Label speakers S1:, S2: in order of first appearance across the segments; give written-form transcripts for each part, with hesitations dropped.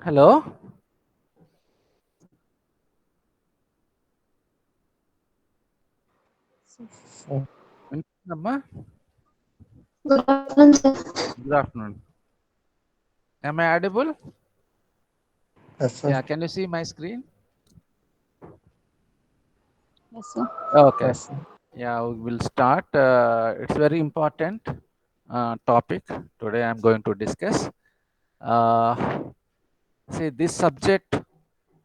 S1: Hello. Amma?
S2: Good afternoon, sir.
S1: Good afternoon. Am I audible?
S3: Yes, sir.
S1: Yeah, can you see my screen?
S2: Yes, sir.
S1: Okay.
S3: Yes, sir.
S1: Yeah, we will start. It's very important topic today I'm going to discuss. Uh, See, this subject,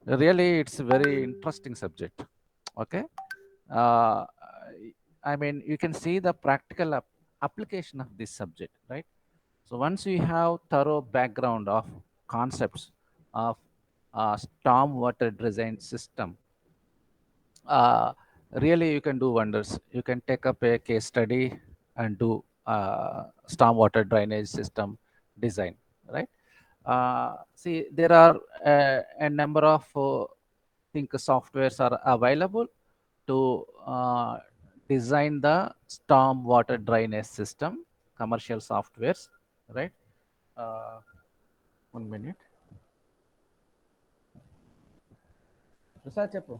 S1: really, it's a very interesting subject. Okay. Uh, I mean, you can see the practical application of this subject, right? So once you have thorough background of concepts of storm water design system, uh, really you can do wonders. You can take up a case study and do stormwater drainage system design, right? See, there are a number of think softwares are available to design the storm water drainage system, commercial softwares, right? Uh, 1 minute. Prasad చెప్పు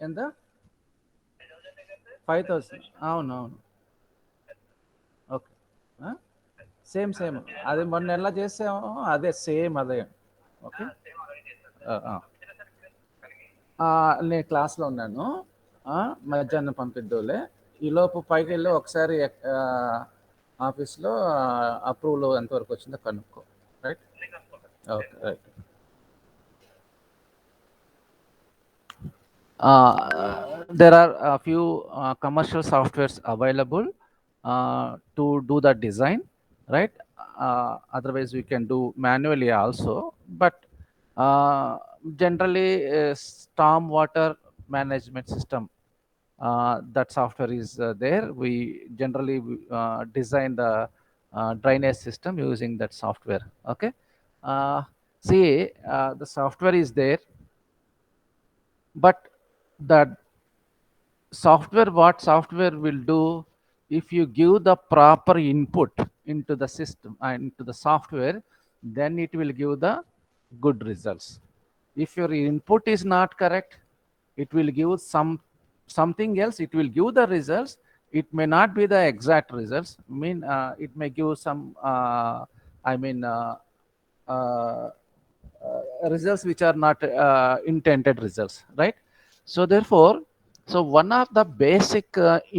S1: ఎంత 5,000 అవునవును okay same same అది మొన్న ఎలా చేసాము అదే same అదే okay నేను క్లాస్లో ఉన్నాను మధ్యాహ్నం పంపిద్దులే ఈలోపు పైకి వెళ్ళి ఒకసారి ఆఫీస్లో అప్రూవల్ ఎంతవరకు వచ్చిందో కనుక్కో right okay right there are a few commercial softwares available to do the design, right? Otherwise we can do manually also, but uh, generally storm water management system, that software is there. We generally design the drainage system using that software. Okay. uh, See, the software is there, but the software will do, if you give the proper input into the system and into the software, then it will give the good results. If your input is not correct, it will give something else. It will give the results. It may not be the exact results. I mean, it may give some I mean uh, results which are not intended results, right? So therefore, so one of the basic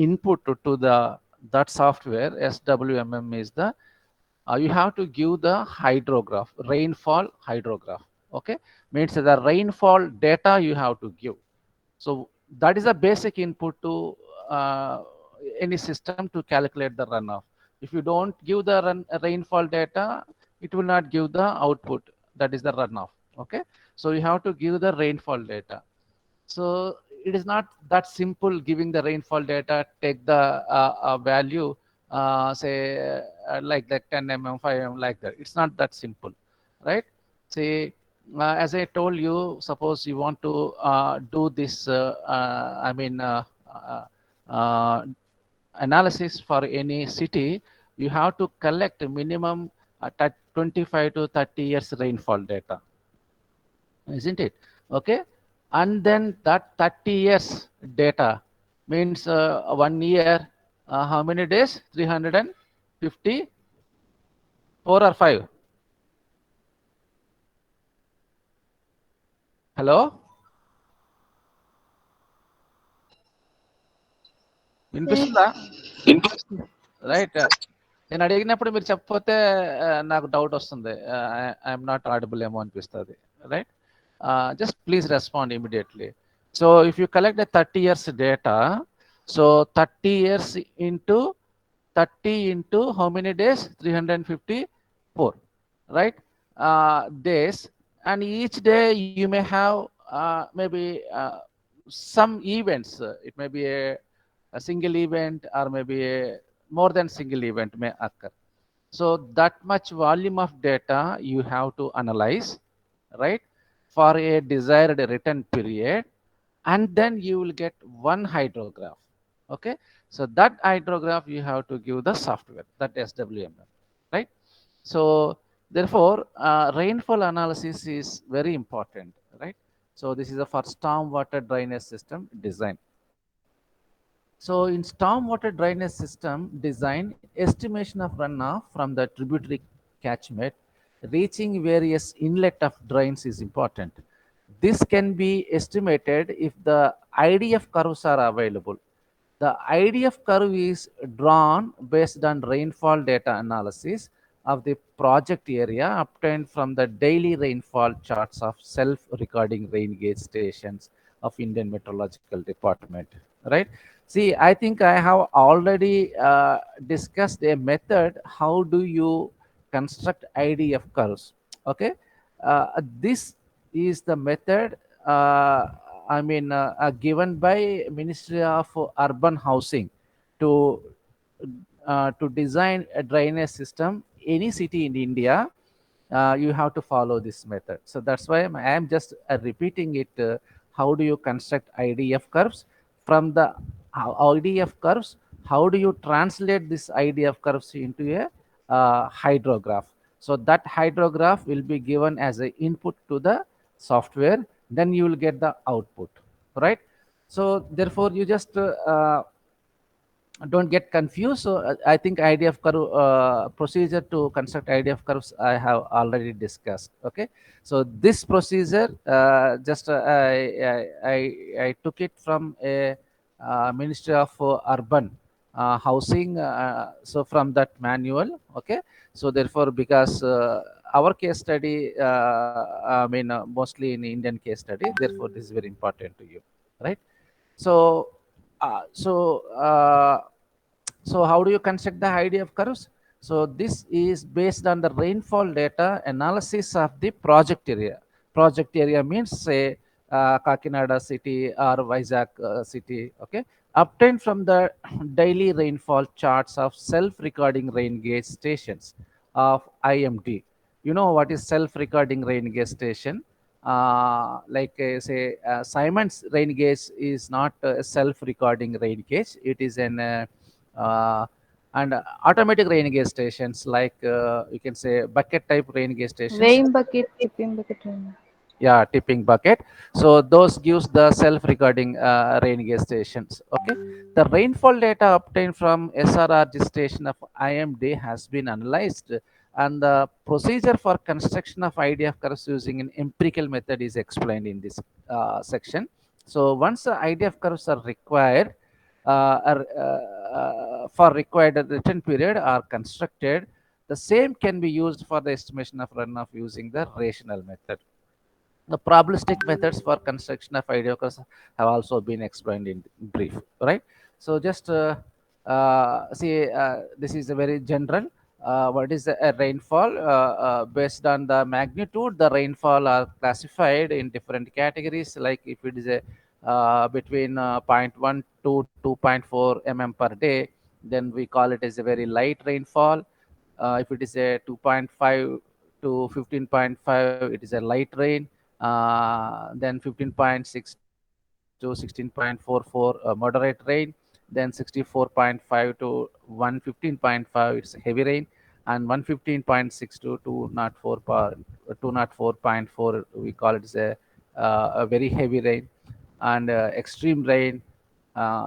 S1: input to the that software SWMM is the you have to give the hydrograph, rainfall hydrograph. Okay, means the rainfall data you have to give. So that is a basic input to uh, any system to calculate the runoff. If you don't give the rainfall data, it will not give the output. That is the runoff. Okay, so you have to give the rainfall data. So it is not that simple giving the rainfall data, take the value, say like 10 mm, 5 mm, like that. It's not that simple, right? Say, as I told you, suppose you want to do this, uh, analysis for any city, you have to collect a minimum 25 to 30 years rainfall data, isn't it? Okay, and then that 30 years data means 1 year, how many days? 354 or 5? Hello, వినిపిస్తుందా? Right. నేను అడిగినప్పుడు మీరు చెప్పకపోతే నాకు doubt వస్తుంది. I'm not audible ఏమో అనిపిస్తుంది, right? Just please respond immediately. So if you collect a 30 years data, so 30 years into 30 into how many days? 354, right? Days, and each day you may have maybe some events. It may be a single event, or maybe a more than single event may occur. So that much volume of data you have to analyze, right, for a desired return period, and then you will get one hydrograph. Okay, so that hydrograph you have to give the software, that SWMM, right? So therefore, rainfall analysis is very important, right? So this is a for stormwater drainage system design. So in stormwater drainage system design, estimation of runoff from the tributary catchment reaching various inlet of drains is important. This can be estimated if the IDF curves are available. The IDF curve is drawn based on rainfall data analysis of the project area obtained from the daily rainfall charts of self-recording rain gauge stations of Indian Meteorological Department. Right? See, I think I have already discussed a method. How do you construct IDF curves? Okay, this is the method. Given by Ministry of Urban Housing to to design a drainage system. Any city in India, you have to follow this method. So that's why I am just repeating it. How do you construct IDF curves from the IDF curves? How do you translate this IDF curves into a hydrograph? So that hydrograph will be given as an input to the software. Then you will get the output, right? So therefore, you just don't get confused. So I think IDF curve procedure to construct IDF curves I have already discussed. Okay, so this procedure just I took it from a Ministry of Urban Housing. So from that manual. Okay, so therefore because our case study, mostly in Indian case study. Therefore, this is very important to you, right? So, uh, so, uh, so how do you construct the idea of curves? So this is based on the rainfall data analysis of the project area. Project area means say Kakinada city or Vizag city. Okay, obtained from the daily rainfall charts of self-recording rain gauge stations of IMD. You know what is self-recording rain gauge station? Say Siemens rain gauge is not a self-recording rain gauge. It is an uh, and automatic rain gauge stations like you can say bucket type rain gauge stations.
S2: Weighing bucket, tipping bucket.
S1: Yeah, tipping bucket. So those gives the self-recording rain gauge stations. Okay, the rainfall data obtained from SRRG station of IMD has been analyzed, and the procedure for construction of IDF curves using an empirical method is explained in this section. So once the IDF curves are required, for required written period are constructed, the same can be used for the estimation of runoff using the rational method. The probabilistic methods for construction of ideocars have also been explained in brief, right? So just see, this is a very general. What is a rainfall? Based on the magnitude, the rainfall are classified in different categories. Like if it is a between zero point 0.1 to 2.4 mm per day, then we call it as a very light rainfall. If it is a 2.5 to 15.5, it is a light rain. Then 15.6 to 16.44 moderate rain, then 64.5 to 115.5 it's heavy rain, and 115.6 to 204.4 we call it as a very heavy rain, and extreme rain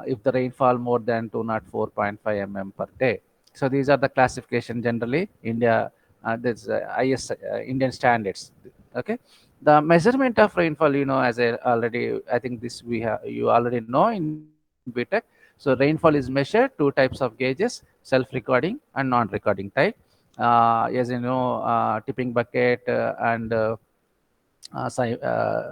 S1: if the rainfall more than 204.5 mm per day. So these are the classification generally India, this IS Indian standards. Okay, the measurement of rainfall, as I already, I think this we have, you already know in BTech. So rainfall is measured two types of gauges: self-recording and non-recording type. As you know, tipping bucket and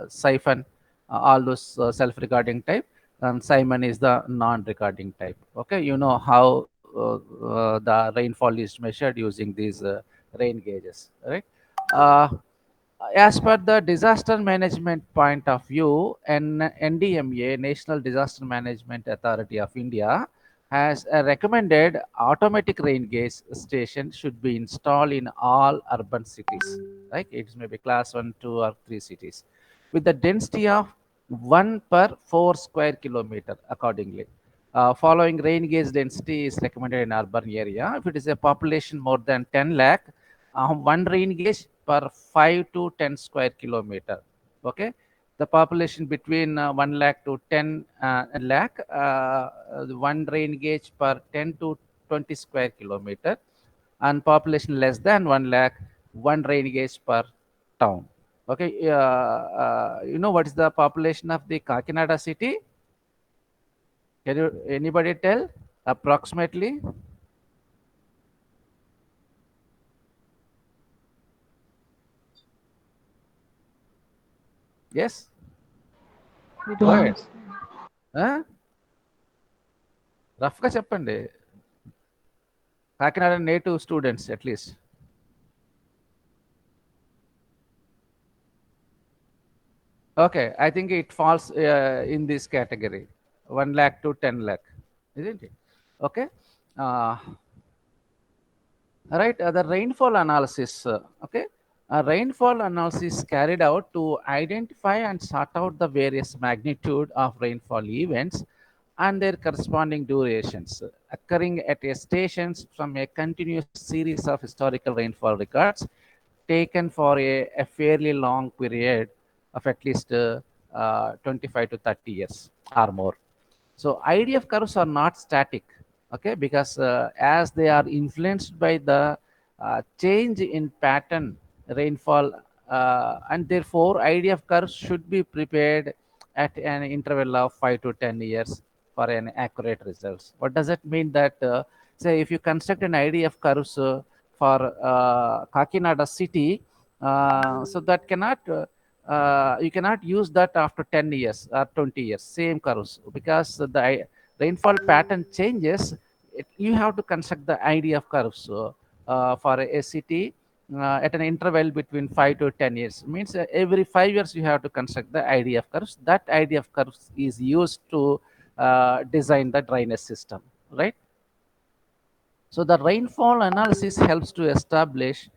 S1: siphon, all those self-recording type, and Simon is the non-recording type. Okay, you know how the rainfall is measured using these rain gauges, right? Uh, as per the disaster management point of view, NDMA, National Disaster Management Authority of India, has recommended automatic rain gauge station should be installed in all urban cities. Like it may be class 1, 2, or 3 cities, with the density of 1 per 4 square kilometer accordingly. Following rain gauge density is recommended in urban area. If it is a population more than 10 lakh, one rain gauge per 5 to 10 square kilometer. Okay, the population between 1 lakh to 10 lakh, one rain gauge per 10 to 20 square kilometer, and population less than 1 lakh, one rain gauge per town. Okay, you know what is the population of the Kakinada city? Can you anybody tell approximately? Yes,
S2: We
S1: go
S2: don't
S1: ahead.
S2: know.
S1: రఫ్గా చెప్పండి, Kakinada native students at least. Okay, I think it falls in this category, 1 lakh to 10 lakh, isn't it? Okay. Right, the rainfall analysis. Okay, rainfall analysis carried out to identify and sort out the various magnitude of rainfall events and their corresponding durations occurring at a stations from a continuous series of historical rainfall records taken for a fairly long period of at least 25 to 30 years or more. So IDF curves are not static, okay, because as they are influenced by the change in pattern rainfall, and therefore IDF curves should be prepared at an interval of 5 to 10 years for an accurate results. What does it mean? That say if you construct an IDF curves for Kakinada city, so that cannot you cannot use that after 10 years or 20 years, same curves, because the rainfall pattern changes. You have to construct the IDF curves for a city at an interval between 5 to 10 years. Means every 5 years you have to construct the IDF curves. That IDF curves is used to design the drainage system, right? So the rainfall analysis helps to establish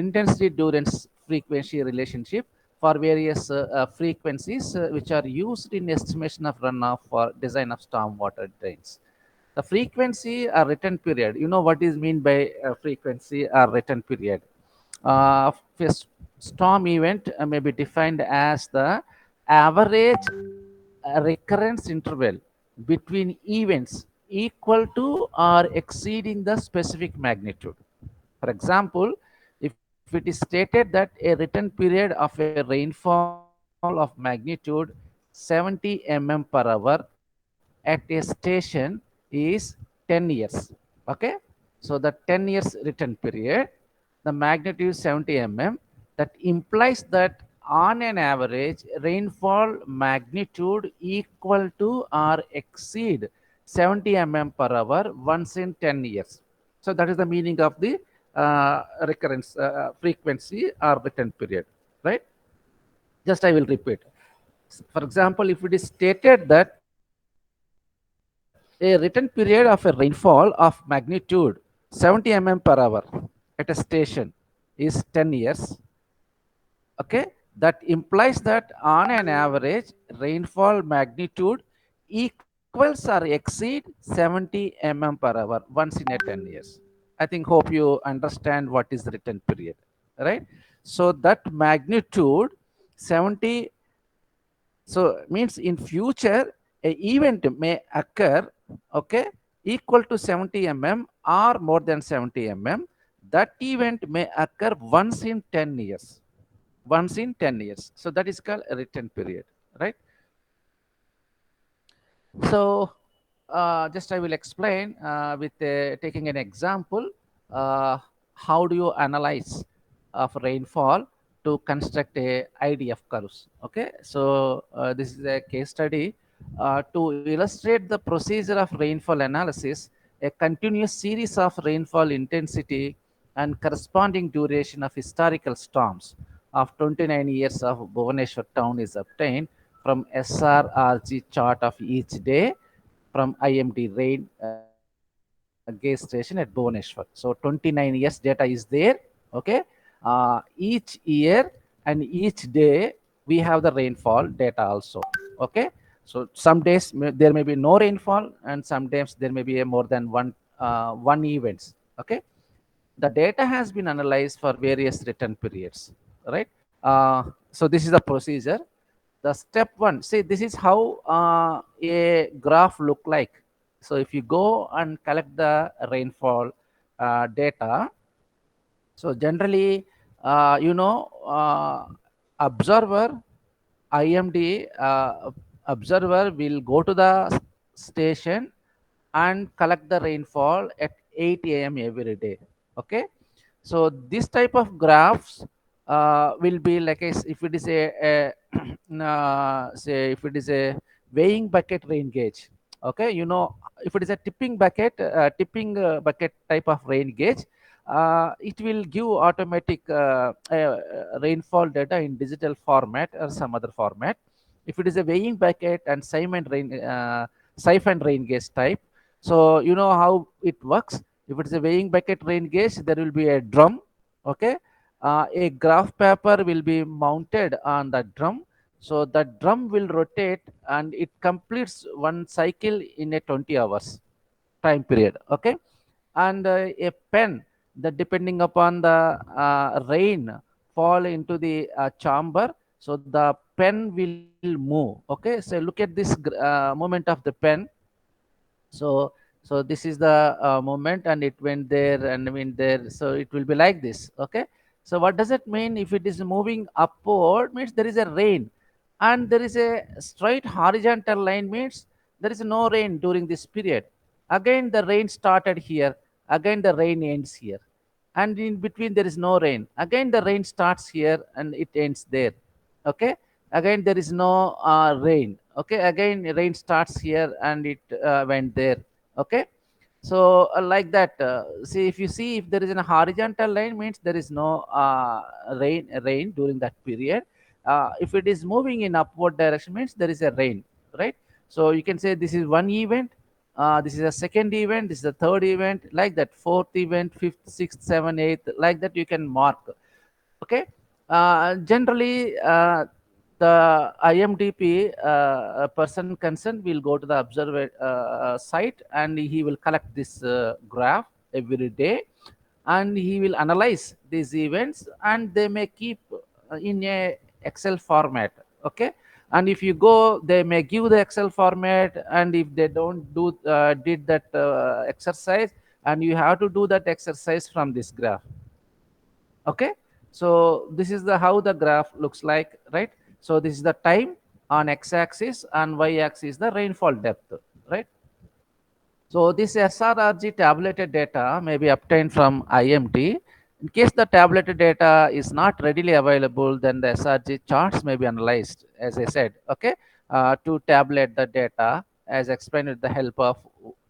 S1: intensity durance frequency relationship for various frequencies which are used in estimation of runoff for design of stormwater drains. The frequency or return period. You know what is mean by frequency or return period? First, storm event may be defined as the average recurrence interval between events equal to or exceeding the specific magnitude. For example, if it is stated that a return period of a rainfall of magnitude 70 mm per hour at a station is 10 years. Okay, so the 10 years return period, the magnitude 70 mm, that implies that on an average rainfall magnitude equal to or exceed 70 mm per hour once in 10 years. So that is the meaning of the recurrence frequency or return period, right? Just I will repeat. For example, if it is stated that a return period of a rainfall of magnitude 70 mm per hour at a station is 10 years, okay, that implies that on an average rainfall magnitude equals or exceed 70 mm per hour once in a 10 years. I think hope you understand what is the return period, right? So that magnitude 70, so means in future a event may occur, okay, equal to 70 mm or more than 70 mm. That event may occur once in 10 years, once in 10 years. So that is called a return period, right? So just I will explain with taking an example. Uh, how do you analyze of rainfall to construct a IDF curves? Okay, so this is a case study to illustrate the procedure of rainfall analysis. A continuous series of rainfall intensity and corresponding duration of historical storms of 29 years of Bhubaneswar town is obtained from SRRG chart of each day from IMD rain gauge station at Bhubaneswar. So 29 years data is there. Okay, each year and each day we have the rainfall data also. Okay, so some days there may be no rainfall, and sometimes there may be a more than one events. Okay, the data has been analyzed for various return periods, right? So this is the procedure. The step one, see, this is how a graph look like. So if you go and collect the rainfall data, so generally, observer, IMD observer will go to the station and collect the rainfall at 8 a.m. every day. Okay, so this type of graphs will be like if it is a say if it is a weighing bucket rain gauge. Okay, if it is a tipping bucket type of rain gauge, it will give automatic rainfall data in digital format or some other format. If it is a weighing bucket and siphon rain gauge type, so you know how it works. If it is a weighing bucket rain gauge, there will be a drum. Okay, a graph paper will be mounted on the drum. So the drum will rotate and it completes one cycle in a 20 hours time period. Okay, and a pen that depending upon the rain fall into the chamber, so the pen will move. Okay, so look at this movement of the pen. So so this is the moment, and it went there and went there, so it will be like this. Okay, so what does it mean? If it is moving upward means there is a rain, and there is a straight horizontal line means there is no rain during this period. Again the rain started here, again the rain ends here, and in between there is no rain. Again the rain starts here and it ends there. Okay, again there is no rain. Okay, again rain starts here and it went there. Okay, so like that, see, if you see, if there is a horizontal line means there is no rain during that period. If it is moving in upward direction means there is a rain, right? So you can say this is one event, this is a second event, this is a third event, like that, fourth event, fifth, sixth, seventh, eighth, like that you can mark. Okay, generally the IMDP person concerned will go to the observer site, and he will collect this graph every day, and he will analyze these events, and they may keep in a Excel format. Okay, and if you go, they may give the Excel format, and if they don't did that exercise, and you have to do that exercise from this graph. Okay, so this is the how the graph looks like, right? So this is the time on x-axis, and y-axis the rainfall depth, right? So this SRRG tabulated data may be obtained from IMD. In case the tabulated data is not readily available, then the SRG charts may be analyzed, as I said, okay, to tabulate the data as explained with the help of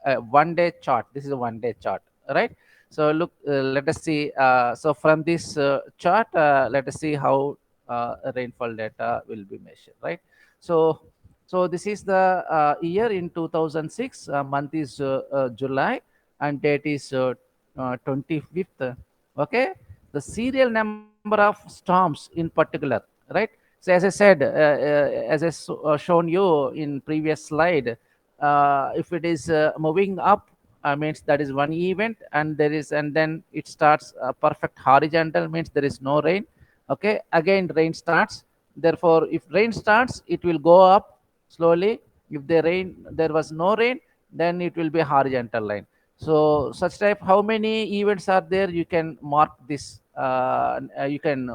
S1: a one-day chart. This is a one-day chart, right? So look, let us see. So from this chart, let us see how rainfall data will be measured, right? So this is the year in 2006. Month is July, and date is 25th. Okay, the serial number of storms in particular, right? So as I said, as I shown you in previous slide, if it is moving up, means that is one event, and then it starts perfect horizontal means there is no rain. Okay, again rain starts. Therefore, if rain starts, it will go up slowly. If there was no rain, then it will be a horizontal line. So such type, how many events are there? You can mark this. You can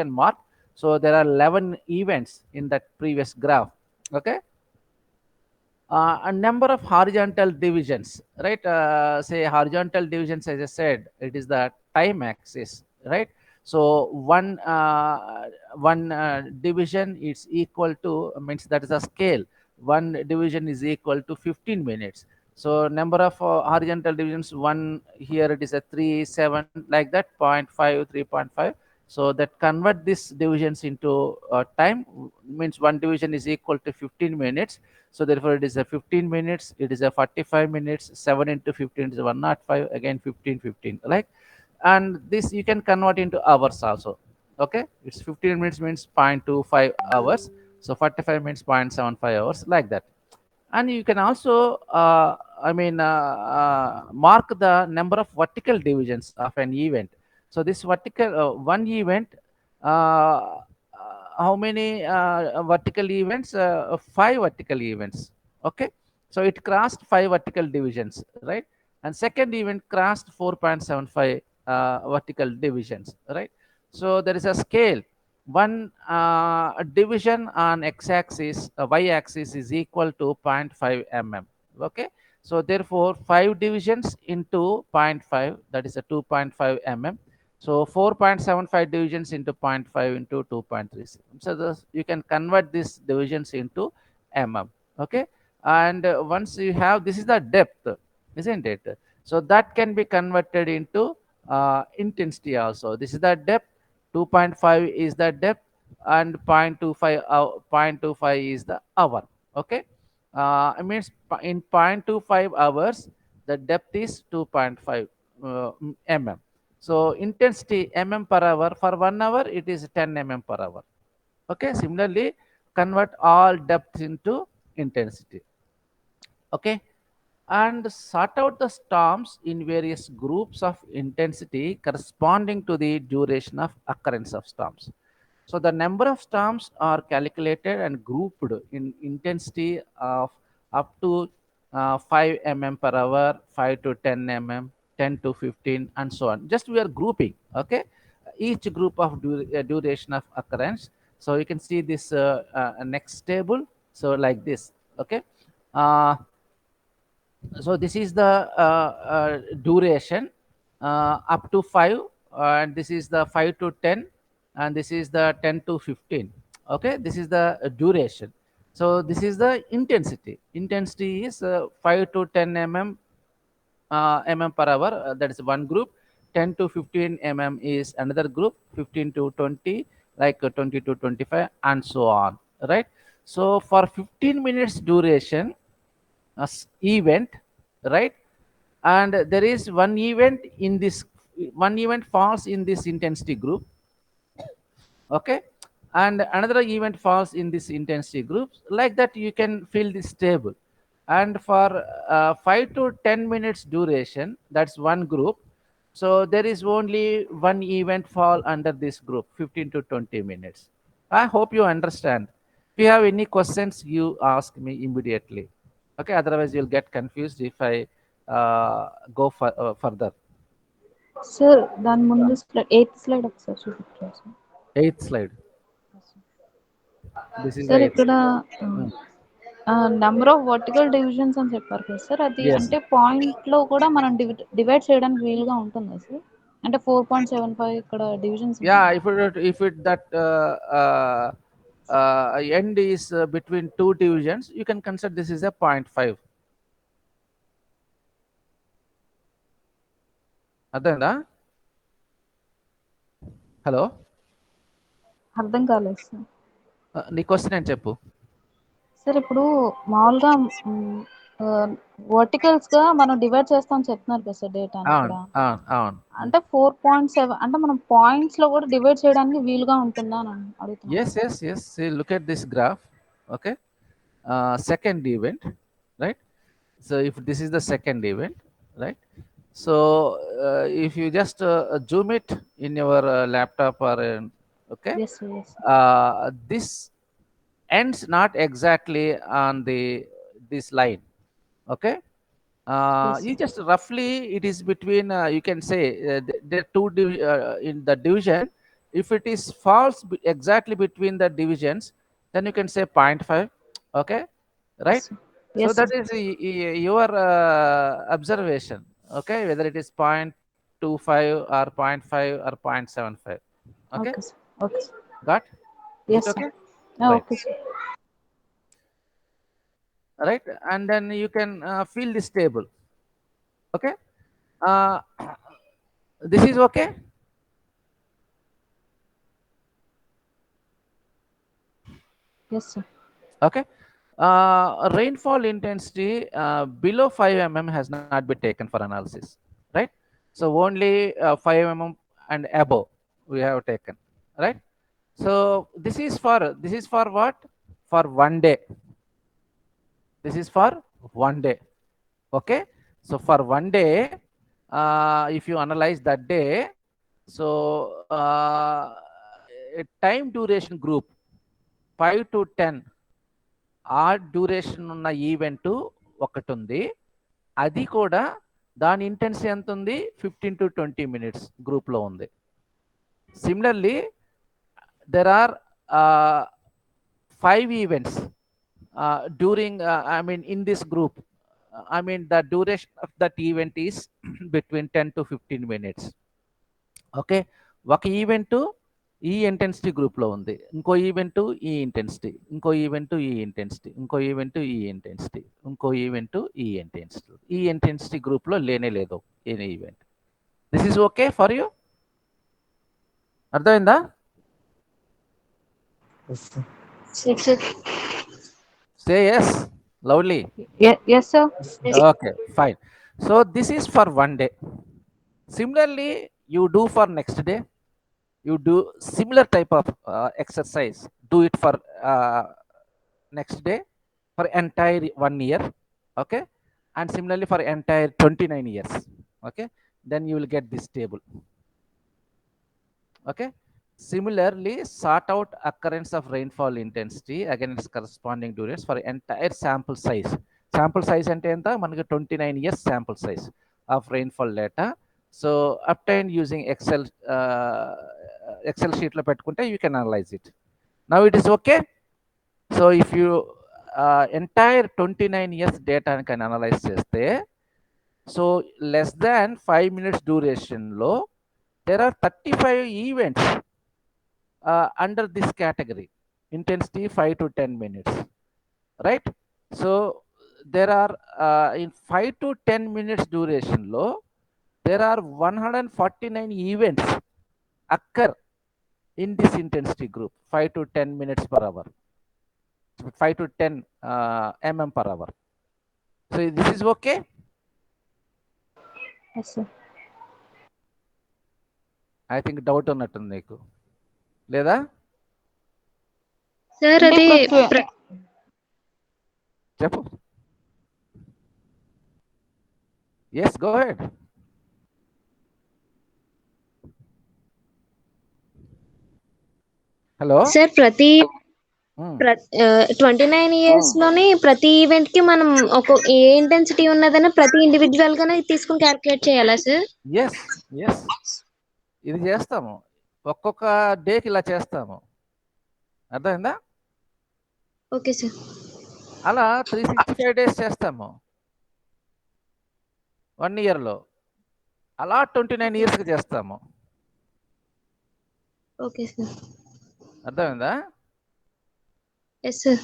S1: mark. So there are 11 events in that previous graph. Okay, a number of horizontal divisions, right? Say horizontal divisions, as I said, it is the time axis, right? So one division is equal to, means that is a scale. One division is equal to 15 minutes. So number of horizontal divisions, one here it is a 3, 7, like that, 0.5, 3.5. So that convert these divisions into time, means one division is equal to 15 minutes. So therefore it is a 15 minutes, it is a 45 minutes, 7 into 15 is 105, again 15, 15, like. And this you can convert into hours also. Okay, it's 15 minutes means 0.25 hours, so 45 minutes 0.75 hours, like that. And you can also mark the number of vertical divisions of an event. So this vertical one event, how many vertical events? Five vertical events. Okay, so it crossed five vertical divisions, right? And second event crossed 4.75 vertical divisions, right? So there is a scale. One division on x-axis, y-axis is equal to 0.5 mm. Okay, so therefore 5 divisions into zero point 0.5, that is a 2.5 mm. So 4.75 divisions into 0.5 into 2.36. So you can convert these divisions into mm. Okay, and once you have, this is the depth, isn't it? So that can be converted into intensity also. This is the depth, 2.5 is the depth, and 0.25 is the hour. Okay, it means in 0.25 hours the depth is 2.5 mm. So intensity mm per hour, for 1 hour it is 10 mm per hour. Okay, similarly convert all depths into intensity. Okay, and sort out the storms in various groups of intensity corresponding to the duration of occurrence of storms. So the number of storms are calculated and grouped in intensity of up to 5 mm per hour, 5 to 10 mm, 10 to 15, and so on. Just we are grouping, okay? Each group of duration of occurrence. So you can see this next table. So like this, okay? Uh, so this is the duration up to 5, and this is the 5 to 10, and this is the 10 to 15. Okay, this is the duration. So this is the intensity is 5 to 10 mm per hour, that is one group. 10 to 15 mm is another group. 15 to 20, like 20 to 25, and so on, right? So for 15 minutes duration event, right? And there is one event in this, one event falls in this intensity group. Okay, and another event falls in this intensity group. Like that you can fill this table. And for 5 to 10 minutes duration, that's one group. So there is only one event fall under this group, 15 to 20 minutes. I hope you understand. If you have any questions, you ask me immediately. Okay, otherwise you'll get confused if I go further.
S2: Sir దాని ముందు slide 8th slide ఒకసారి చూపించారు sir.
S1: Eighth slide. This is the
S2: sir
S1: eighth.
S2: ఇక్కడ number of vertical divisions అని చెప్పారు కదా sir, అది
S1: Yes.
S2: అంటే పాయింట్ లో కూడా మనం డివైడ్ చేయడానికి వీలుగా ఉంటుందా సార్? అంటే 4.75 ఇక్కడ divisions.
S1: Yeah, if it that end is between two divisions, you can consider this is a 0.5. అర్థమైందా? హలో,
S2: అర్థం కాలేదు సార్.
S1: నీ క్వశ్చన్ ఏంటి చెప్పు.
S2: సార్ ఇప్పుడు మామూలుగా వర్టికల్స్ గా మనం డివైడ్ చేస్తామని చెప్తున్నారు కదా సార్ డేటా ఇక్కడ.
S1: అవును అవును.
S2: అంటే 4.7 అంటే మనం పాయింట్స్ లో కూడా డివైడ్ చేయడానికి వీలుగా ఉంటుందా అని అడుగుతున్నాను.
S1: Yes. See, look at this graph. Okay, second event, right? So if this is the second event, right? So if you just zoom it in your laptop or okay,
S2: Yes, sir, yes, sir.
S1: this ends not exactly on this line. Okay,
S2: Yes,
S1: you
S2: sir.
S1: just roughly it is between you can say the two in the division. If it is falls exactly between the divisions, then you can say 0.5. Okay, right?
S2: Yes, sir.
S1: So
S2: Yes,
S1: that
S2: sir.
S1: is your observation. Okay, whether it is 0.25 or 0.5 or 0.75. Okay,
S2: Okay, sir. Okay, sir.
S1: got? Is
S2: Yes,
S1: it
S2: sir.
S1: okay? Right.
S2: Okay, sir.
S1: Right, and then you can fill this table. Okay, uh, this is okay.
S2: Yes, sir.
S1: Okay, rainfall intensity below 5 mm has not been taken for analysis, right? So only 5 mm and above we have taken, right? So this is for what? For 1 day. This is for 1 day. Okay, so for one day, if you analyze that day, so a time duration group 5 to 10 ఆ duration ఉన్న event ఒకటి ఉంది. అది కూడా దాని intensity ఎంత ఉంది, 15 to 20 minutes గ్రూప్లో ఉంది. Similarly there are 5 events during in this group. The duration of that event is between 10 to 15 minutes. Okay, ఒక ఈవెంట్ ఈ ఇంటెన్సిటీ గ్రూప్లో ఉంది, ఇంకో ఈవెంట్ ఈ ఇంటెన్సిటీ, ఇంకో ఈవెంట్ ఈ ఇంటెన్సిటీ, ఇంకో ఈవెంట్ ఈ ఇంటెన్సిటీ, ఇంకో ఈవెంట్ ఈ ఇంటెన్సిటీ. ఈ ఇంటెన్సిటీ గ్రూప్లో లేనే లేదు ఈ event. This is okay for you? అర్థమైందా?
S3: Yes, sir.
S2: Yes, sir.
S1: Say yes lovely.
S2: Yes, sir.
S1: Okay, fine. So this is for one day. Similarly, you do for next day. You do similar type of exercise. Do it for next day for entire 1 year. Okay, and similarly for entire 29 years. Okay, then you will get this table. Okay, similarly sort out occurrence of rainfall intensity against corresponding durations for entire sample size. Sample size అంటే ఎంత, మనకి 29 years sample size of rainfall data. So obtained using Excel sheet లో పెట్టుకుంటే you can analyze it. Now it is okay. So if you entire 29 years data can analyze చేస్తే, so less than 5 minutes duration లో there are 35 events under this category, intensity 5 to 10 minutes, right? So there are in 5 to 10 minutes duration low, there are 149 events occur in this intensity group, 5 to 10 minutes per hour, 5 to 10 mm per hour. So this is okay?
S2: Yes, sir.
S1: I think doubt ఉన్నట్టుంది నీకు, లేదా?
S4: Sir అది
S1: చెప్పు. Yes, go ahead. Hello.
S4: Sir ప్రతి 29 years లోని ప్రతి event కి మనం ఒక ఏ ఇంటెన్సిటీ ఉన్నదని ప్రతి ఇండివిజువల్ గానే తీసుకుని క్యాల్కులేట్ చేయాలా సార్?
S1: ఎస్ ఎస్, ఇది చేస్తాము, ఒక్కొక్క డేకి ఇలా చేస్తాము. అర్థమైందా?
S4: Okay sir.
S1: అలా 365 days చేస్తాము 1 yearలో. అలా 29 yearsకి చేస్తాము.
S4: Okay sir.
S1: అర్థమైందా?
S4: Yes sir.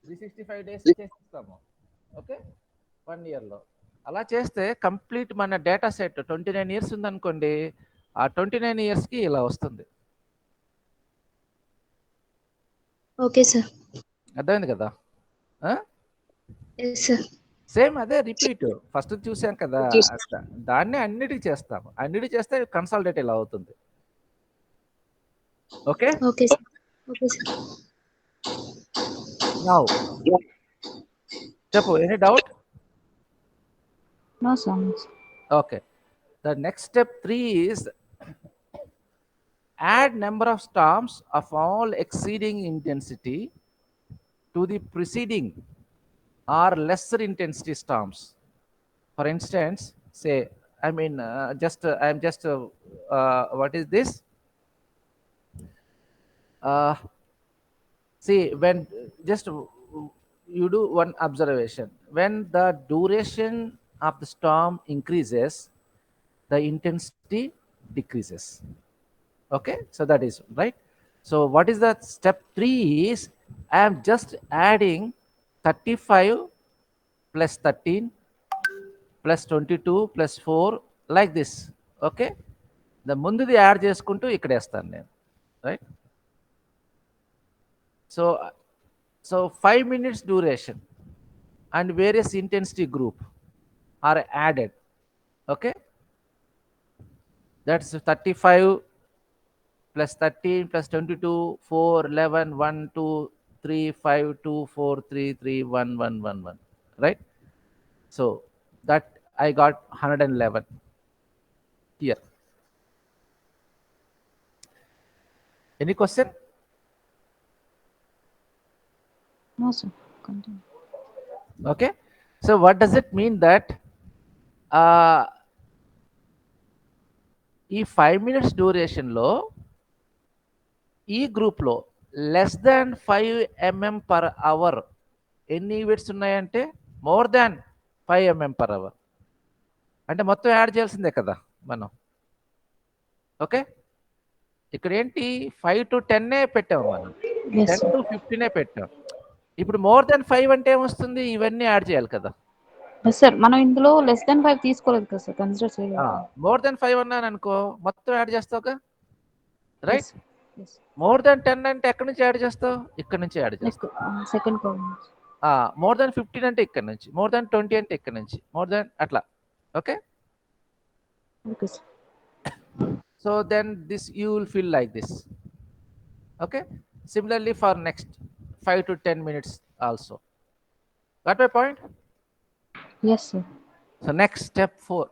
S1: 365 days చేస్తాము. ఓకే, 1 yearలో అలా చేస్తే కంప్లీట్ మన డేటా సెట్ 29 years ఉందనుకోండి, ఆ 29 yearsకి ఇలా వస్తుంది.
S4: Okay sir.
S1: అర్థమైంది కదా?
S4: Yes sir.
S1: సేమ్ అదే రిపీట్, ఫస్ట్ చూసాం కదా, దాన్ని అన్నిటికి చేస్తాము. అన్నిటికి చేస్తే కన్సాలిడేట్ ఇలా అవుతుంది. Okay
S4: okay sir. Okay sir.
S1: Now చెప్పు, any doubt?
S2: No, sir.
S1: Okay, the next step 3 is add number of storms of all exceeding intensity to the preceding or lesser intensity storms. For instance, say what is this? See, when just you do one observation, when the duration of the storm increases, the intensity decreases. Okay, so that is right. So what is the step 3 is, I am just adding 35 plus 13 plus 22 plus 4 like this. Okay, the ముందుది add చేసుకుంటూ ఇక్కడ వేస్తాను నేను, right? So 5 minutes duration and various intensity group are added. Okay, that's 35 plus 13 plus 22 4 11 1 2 3 5 2 4 3 3 1 1 1 1, right? So that I got 111 here. Any question?
S2: No, sir. Continue.
S1: Okay, so what does it mean that ఈ 5 minutes డ్యూరేషన్లో ఈ గ్రూప్లో less than 5 mm per hour ఎన్ని events ఉన్నాయంటే more than 5 mm per hour, అంటే మొత్తం add చేయాల్సిందే కదా మనం. ఓకే, ఇక్కడ ఏంటి 5 to 10 పెట్టాం మనం,
S2: Yes,
S1: 10
S2: sir.
S1: to 15 పెట్టాం. ఇప్పుడు మోర్ దాన్ 5 అంటే ఏమొస్తుంది, ఇవన్నీ యాడ్ చేయాలి కదా.
S2: Yes, sir. మనం ఇందులో లెస్ దెన్ 5 తీసుకోలేదు కదా సార్, కన్సిడర్ చేయలేదు.
S1: మోర్ దాన్ 5 అన్నాను అనుకో మొత్తం యాడ్ చేస్తావుగా, రైట్.
S2: Yes.
S1: మోర్ దాన్ 10 అంటే ఎక్కడి నుంచి యాడ్ చేస్తావు, ఇక్కడ నుంచి యాడ్ చేస్తావు.
S2: Second column.
S1: మోర్ దాన్ 15 అంటే ఇక్కడ నుంచి, మోర్ దాన్ 20 అంటే ఇక్కడ నుంచి, మోర్ దాన్ అట్లా. Okay,
S2: okay sir.
S1: so then this you will feel like this. Okay, similarly for next 5 to 10 minutes also. Got my point?
S2: Yes, sir.
S1: So next step 4.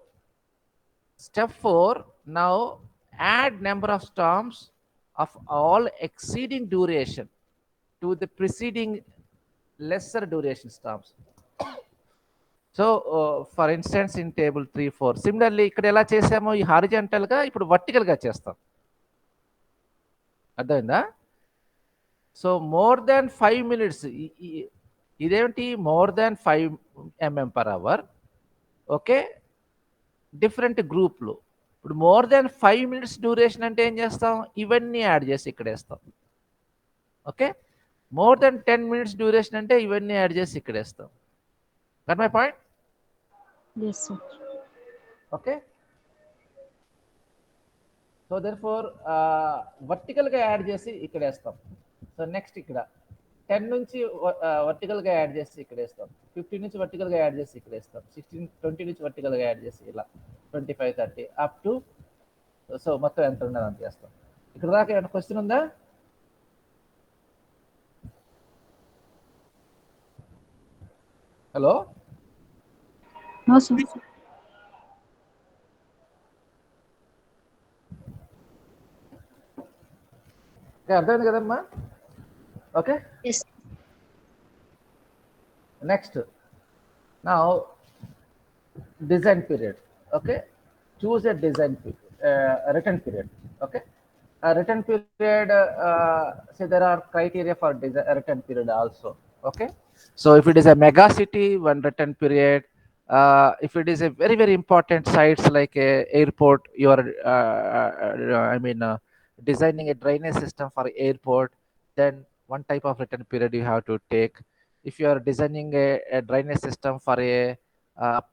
S1: Step 4, now add number of storms of all exceeding duration to the preceding lesser duration storms. So for instance in table 3, 4 similarly ఇక్కడ ఎలా చేసామో ఈ హారిజంటల్గా ఇప్పుడు వర్టికల్గా చేస్తాం. అర్థమైందా? So more than 5 minutes, ఇదేమిటి more than 5 mm per hour. Okay, different గ్రూప్లు. ఇప్పుడు మోర్ దాన్ 5 minutes డ్యూరేషన్ అంటే ఏం చేస్తాం, ఇవన్నీ యాడ్ చేసి ఇక్కడ వేస్తాం. Okay, more than 10 minutes duration అంటే ఇవన్నీ యాడ్ చేసి ఇక్కడ వేస్తాం. Got my point?
S2: Yes, sir.
S1: Okay, so therefore వర్టికల్గా యాడ్ చేసి ఇక్కడ వేస్తాం. సో నెక్స్ట్ ఇక్కడ 10 నుంచి వర్టికల్గా యాడ్ చేసి ఇక్కడ వేస్తాం, 15 నుంచి వర్టికల్గా యాడ్ చేసి ఇక్కడ వేస్తాం, 16, 20 నుంచి వర్టికల్గా యాడ్ చేసి ఇలా 25, 30 అప్ టు, సో మొత్తం ఎంత ఉన్నది అంత చేస్తాం. ఇక్కడ దాకా ఏమైనా క్వశ్చన్ ఉందా? Hello,
S2: No, sir.
S1: అర్థమైంది కదమ్మా? Okay,
S4: Yes.
S1: Next now design period. Okay, choose a design written period. Okay, a written period, say there are criteria for written period also. Okay, so if it is a mega city, one written period. If it is a very very important sites like a airport, you are designing a drainage system for airport, then one type of written period you have to take. If you are designing a drainage system for a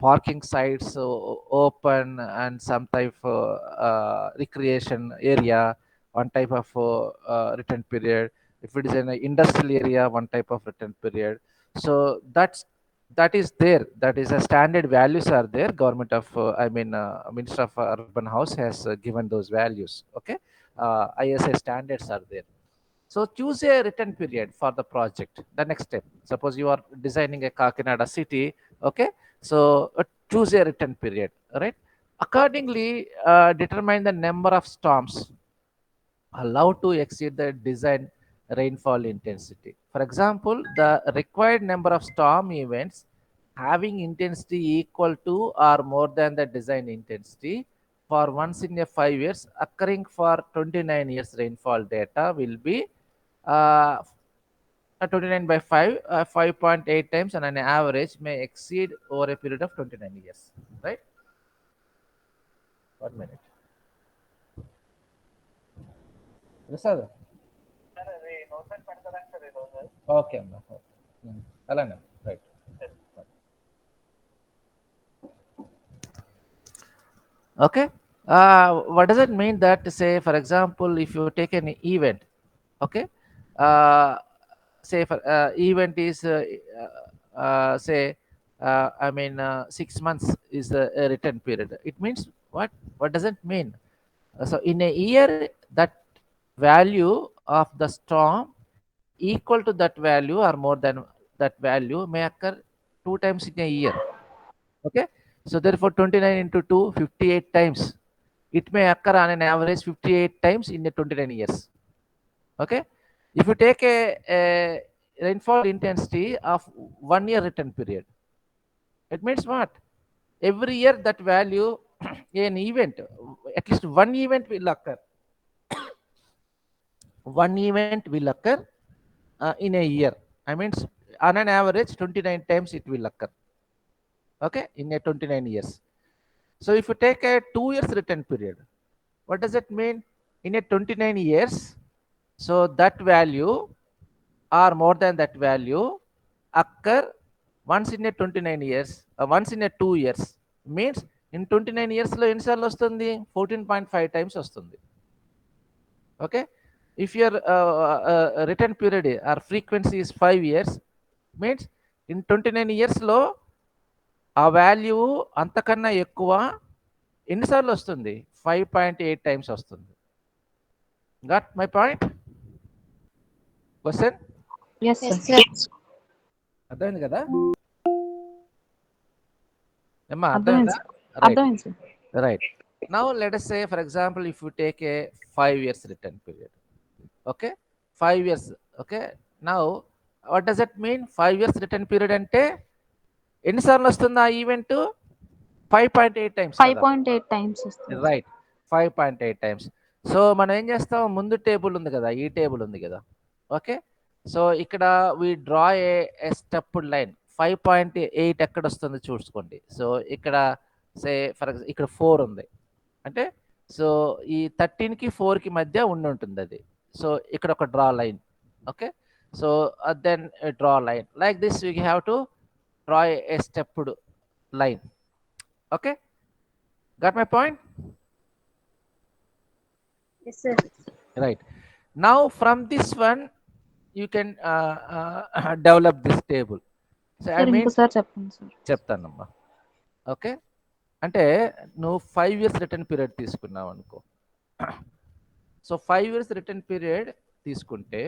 S1: parking sites, open and some type recreation area, one type of written period. If it is in an industrial area, one type of written period. So that is there, that is a standard values are there. Government of Minister of Urban House has given those values. Okay, ISA standards are there. So choose a written period for the project. The next step, suppose you are designing a Kakinada city. Okay, so choose a written period, right? Accordingly, determine the number of storms allowed to exceed the design rainfall intensity. For example, the required number of storm events having intensity equal to or more than the design intensity for once in a 5 years occurring for 29 years rainfall data will be 29 by 5, 5.8 times, and an average may exceed over a period of 29 years. Right? 1 minute. Prasad. Okay, Alana. Right. Okay. What does it mean that, say, for example, if you take an event, okay, say for event is say 6 months is a written period. It means what? What does it mean? So in a year, that value of the storm equal to that value or more than that value may occur 2 times in a year. Okay, So therefore 29 into 2, 58 times. It may occur on an average 58 times in a 29 years. Okay. If you take a rainfall intensity of 1 year return period, it means what? Every year that value, an event, at least one event will occur. One event will occur in a year. I mean, on an average, 29 times it will occur. Okay, in a 29 years. So if you take a 2 years return period, what does it mean? In a 29 years, so that value or more than that value occur once in a 29 years, once in a 2 years. Means in 29 years lo ఎన్నిసార్లు వస్తుంది 14.5 times వస్తుంది. Okay, if your return period or frequency is 5 years, means in 29 years లో ఆ value అంతకన్నా ఎక్కువ ఎన్నిసార్లు వస్తుంది 5.8 times వస్తుంది. Got my point? Question?
S2: Yes,
S4: Yes,
S2: sir.
S4: sir.
S1: అర్థమైంది కదా ఏమ్మా?
S2: అర్థమైంది
S1: అర్థమైందా?
S2: సార్. అర్థమైంది sir.
S1: Right. Now let us say, for example, if you take a 5 years return period. Okay, 5 years. Okay, now what does it mean? 5 years return period అంటే ఎన్నిసార్లు వస్తుంది ఆ ఈవెంట్ 5.8 times.
S2: 5.8 times వస్తుంది.
S1: Right, 5.8 times. సో మనం ఏం చేస్తాం, ముందు table ఉంది కదా, ఈ టేబుల్ ఉంది కదా. ఓకే, సో ఇక్కడ we draw a step line. 5.8 ఎక్కడ వస్తుంది చూసుకోండి. సో ఇక్కడ సే ఫర్ ఎగ్జాంపుల్ ఇక్కడ 4 ఉంది అంటే, సో ఈ 13కి 4కి మధ్య ఉంటుంది అది. సో ఇక్కడ ఒక draw line. Okay, so then draw line like this. You have to draw a stepped line. Okay, got my point?
S4: Yes, sir.
S1: Right. Now from this one you can develop this table. So I
S2: sir
S1: mean
S2: ఇంకోసారి చెప్పండి sir.
S1: చెప్తానమ్మా. Okay, అంటే నువ్వు 5 years return period తీసుకున్నావు అనుకో. So 5 years return period తీసుకుంటే,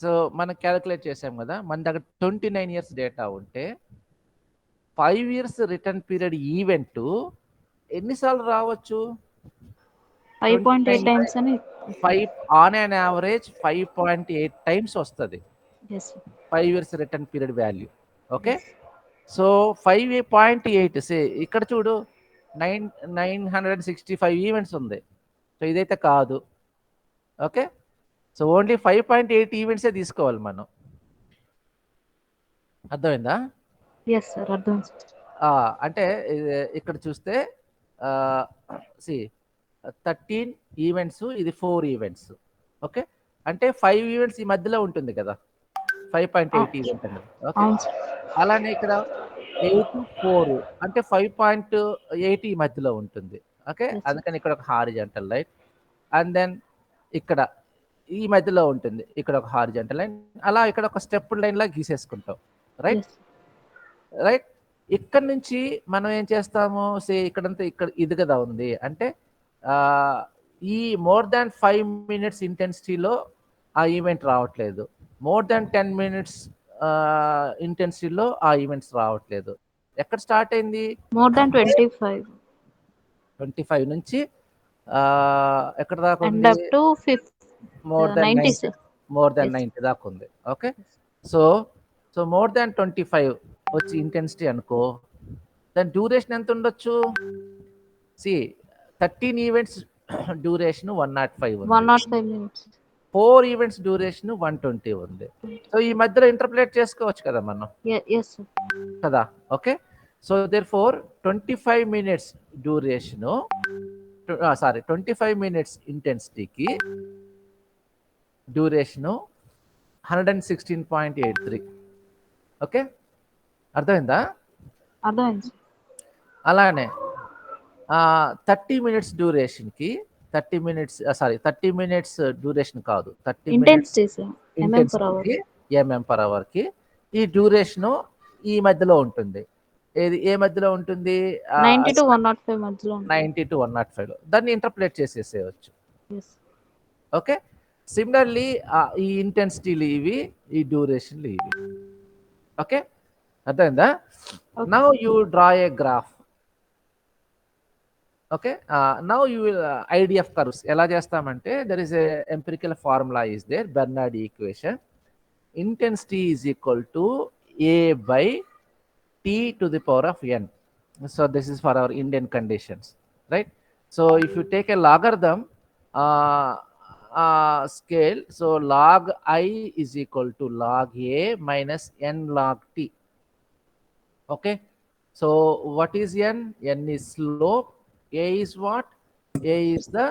S1: so మనం calculate చేసాం కదా, మన దగ్గర 29 years డేటా ఉంటే 5 years రిటర్న్ పీరియడ్ ఈవెంట్ ఎన్నిసార్లు రావచ్చు?
S2: 5.8 times అని.
S1: 5 ఆన్ అన్ యావరేజ్ 5.8 times వస్తుంది
S2: Yes, sir.
S1: 5 years return period value. Okay, so 5.8 సే ఇక్కడ చూడు 965 ఈవెంట్స్ ఉంది. సో ఇదైతే కాదు. ఓకే, సో ఓన్లీ 5.8 ఈవెంట్సే తీసుకోవాలి మనం. అర్థమైందా?
S2: Yes, sir. అర్థమైంది సార్.
S1: అంటే ఇక్కడ చూస్తే 13 ఈవెంట్స్, ఇది 4 ఈవెంట్స్. ఓకే, అంటే 5 ఈవెంట్స్ ఈ మధ్యలో ఉంటుంది కదా, 5.8 ఈవెంట్ అనేది. ఓకే,
S2: అవును సార్.
S1: అలానే ఇక్కడ 8 4 అంటే 5.8 ఈ మధ్యలో ఉంటుంది. Okay,
S2: Yes, sir.
S1: అందుకని ఇక్కడ ఒక హారిజాంటల్ లైన్. అండ్ దెన్ ఇక్కడ ఈ మధ్యలో ఉంటుంది, ఇక్కడ ఒక హారిజాంటల్ లైన్. అలా ఇక్కడ ఒక స్టెప్ లైన్ లా గీసేసుకుంటాం. Right,
S2: Yes.
S1: రైట్. ఇక్కడ నుంచి మనం ఏం చేస్తాము, సే ఇక్కడంతా ఇక్కడ ఇది కదా ఉంది అంటే, ఈ మోర్ దాన్ 5 minutes ఇంటెన్సిటీలో ఆ ఈవెంట్ రావట్లేదు, మోర్ దాన్ 10 minutes ఇంటెన్సిటీలో ఆ ఈవెంట్స్ రావట్లేదు. ఎక్కడ స్టార్ట్ అయింది?
S2: More than 25.
S1: 25 నుంచి ఎక్కడ దాకా
S2: And
S1: ఉంది?
S2: up to 5th.
S1: More than
S2: 90,
S1: 90,
S2: sir.
S1: More than
S2: Yes.
S1: 90 దాకా ఉంది. ఓకే, సో సో మోర్ దాన్ 25 వచ్చి ఇంటెన్సిటీ అనుకో, దాని డ్యూరేషన్ ఎంత ఉండొచ్చు? సి 13 ఈవెంట్స్ డ్యూరేషన్ 105 ఉంది.
S2: 105 minutes.
S1: 4 ఈవెంట్స్ డ్యూరేషన్ 120 ఉంది. సో ఈ మధ్యలో ఇంటర్ప్రిలేట్ చేసుకోవచ్చు కదా మనం,
S2: Yes, sir.
S1: కదా. Okay, so therefore 25 minutes duration, 25 minutes ఇంటెన్సిటీకి డ్యూరేషను 116.83. ఓకే, అర్థమైందా?
S2: అర్థమైంది సార్.
S1: అలానే 30 minutes డ్యూరేషన్కి 30 minutes డ్యూరేషన్ కాదు, 30 minutes
S2: Intensity, sir. mm per hour.
S1: mm per hour కి ఈ డ్యూరేషను ఈ మధ్యలో ఉంటుంది. ఏది ఏ మధ్యలో ఉంటుంది?
S2: 90 to 105 మధ్యలో ఉంటుంది.
S1: 90 to 105లో దాన్ని ఇంటర్ప్రిలేట్ చేసేసేయచ్చు.
S2: Yes.
S1: ఓకే, సిమిలర్లీ ఈ ఇంటెన్సిటీలు ఇవి, ఈ డ్యూరేషన్లు ఇవి. ఓకే, అర్థమైందా?
S2: Okay.
S1: Now you draw a graph. Okay, now you will idf curves ela chestamante, there is a empirical formula is there, Bernard equation. Intensity is equal to a by t to the power of n. So this is for our Indian conditions, right? So if you take a logarithm uh, scale, so log I is equal to log a minus n log t. Okay, so what is n? N is slope. A is what? A is the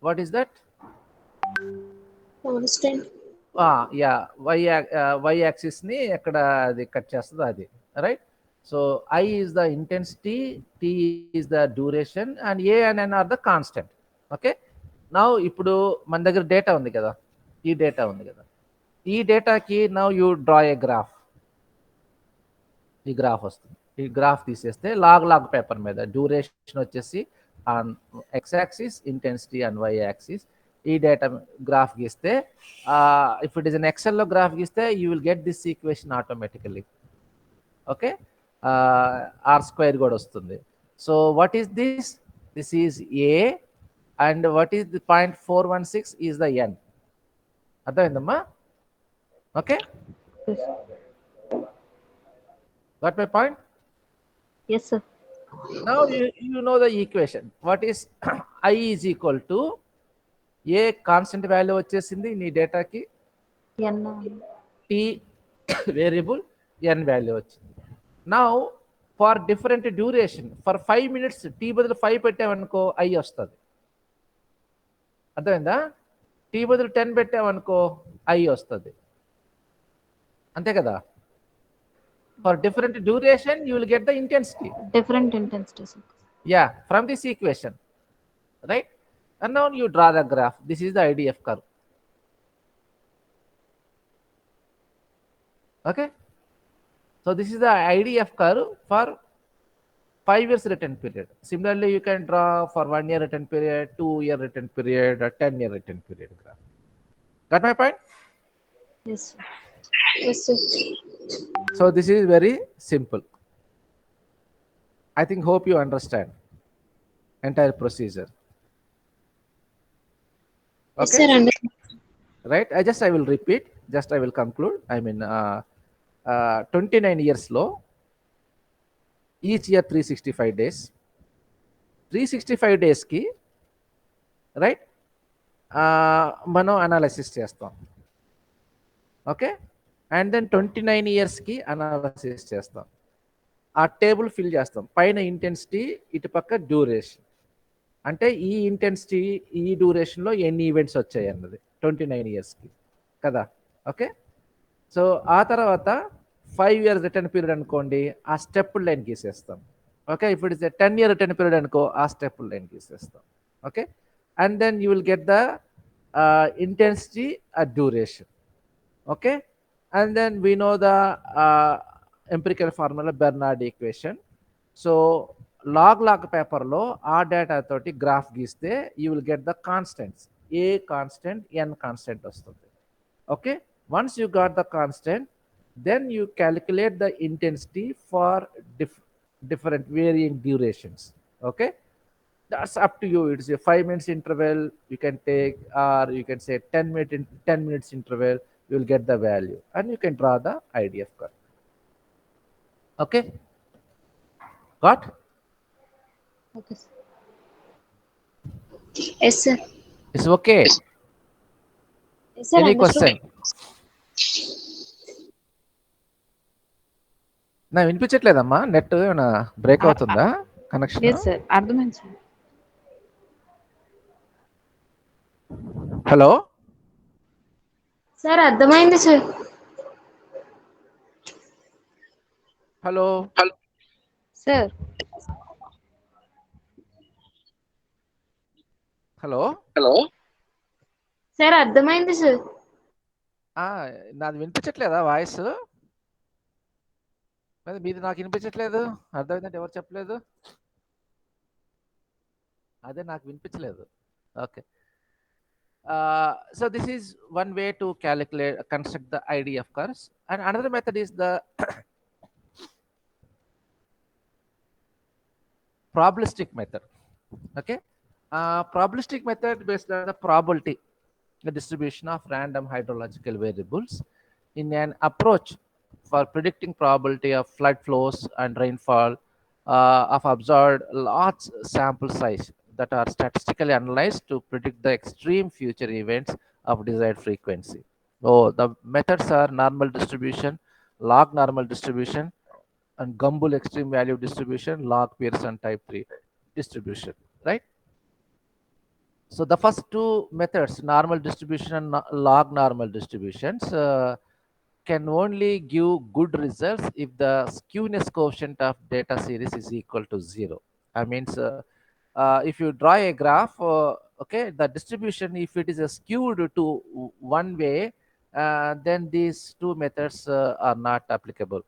S1: what is that?
S4: Constant.
S1: Yeah Y axis ని ఎక్కడ అది cut చేస్తుందో అది, right? So I is the intensity, T is the duration, and A and N are the constant. Okay, now ఇప్పుడు మన దగ్గర data ఉంది కదా, ఈ డేటా ఉంది కదా, ఈ డేటాకి now you draw a graph. ఈ గ్రాఫ్ వస్తుంది, ఈ గ్రాఫ్ తీసేస్తే లాగ్ పేపర్ మీద డ్యూరేషన్ వచ్చేసి on X axis, intensity and Y axis. ఈ డేటా గ్రాఫ్ గీస్తే, ఇఫ్ ఇట్ ఇస్ అన్ ఎక్సెల్లో గ్రాఫ్ గీస్తే you will get this equation automatically. Okay, R square కూడా వస్తుంది. So what is this? This is A and what is the 0.416 is the N. అర్థమైందమ్మా? Okay, got my point?
S2: Yes, sir.
S1: Now you know the equation. What is I is equal to a constant value వచ్చేసింది నీ డేటాకి,
S2: N.
S1: t variable n value వచ్చింది. Now for different duration, for 5 minutes t బదులు 5 పెట్టామనుకో i వస్తుంది. అర్థమైందా? t బదులు 10 పెట్టామనుకో i వస్తుంది, అంతే కదా? For different duration, you will get the intensity.
S2: Different intensity, sir.
S1: Yeah, from this equation, right? And now you draw the graph. This is the IDF curve. Okay, so this is the IDF curve for 5 years return period. Similarly, you can draw for 1 year return period, 2 year return period, or 10 year return period graph. Got my point?
S2: Yes, sir.
S4: Yes, sir.
S1: So this is very simple. I think, hope you understand entire procedure.
S4: Yes, sir.
S1: Right? I will repeat. I will conclude. I mean, 29 years low. Each year 365 days. 365 days ki, right? Mano analysis chestam. Okay? And then 29 years ki analysis chestam. ఆ table fill చేస్తాం. పైన intensity, ఇటు పక్క duration. అంటే ఈ intensity, ఈ డ్యూరేషన్లో ఎన్ని events వచ్చాయి అన్నది 29 yearsకి కదా. ఓకే, సో ఆ తర్వాత 5 years రిటర్న్ పీరియడ్ అనుకోండి, ఆ స్టెప్ లైన్ గీసేస్తాం. Okay, if it is 10 year return period అనుకో, ఆ స్టెప్ లైన్ గీసేస్తాం. Okay, and then you will get the intensity, ఆ duration. Okay, and then we know the empirical formula, Bernard equation. So log paper lo ఆ data తోటి graph గీస్తే you will get the constants, a constant, n constant వస్తుంది. Okay, once you got the constant, then you calculate the intensity for different varying durations. Okay, that's up to you. It's a 5 minutes interval you can take, or you can say 10 minutes interval. You will get the value and you can draw the IDF curve. Okay, got?
S2: Okay, sir.
S4: Yes, sir.
S1: It's okay.
S4: Yes, sir.
S1: Any
S4: Understood.
S1: question? నా వినిపించట్లేదమ్మా, net ఏమైనా break అవుతుందా connection?
S2: Yes, sir. అర్థమైంది, sir.
S1: Hello,
S4: sir అర్థమైంది sir.
S1: Hello,
S2: Sir.
S1: Hello.
S4: Sir అర్థమైంది sir.
S1: నాది వినిపించట్లేదా voice? మీది నాకు వినిపించట్లేదు. అర్థమైందంటే ఎవరు చెప్పలేదు? అదే నాకు వినిపించలేదు. Okay, so this is one way to construct the IDF curves, and another method is the probabilistic method. Okay, probabilistic method based on the probability, the distribution of random hydrological variables in an approach for predicting probability of flood flows and rainfall of observed large sample size that are statistically analyzed to predict the extreme future events of desired frequency. So the methods are normal distribution, log normal distribution, and Gumbel extreme value distribution, log Pearson type 3 distribution, right? So the first two methods, normal distribution and log normal distributions, can only give good results if the skewness coefficient of data series is equal to 0. I mean, if you draw a graph, okay, the distribution, if it is skewed to one way, then these two methods are not applicable.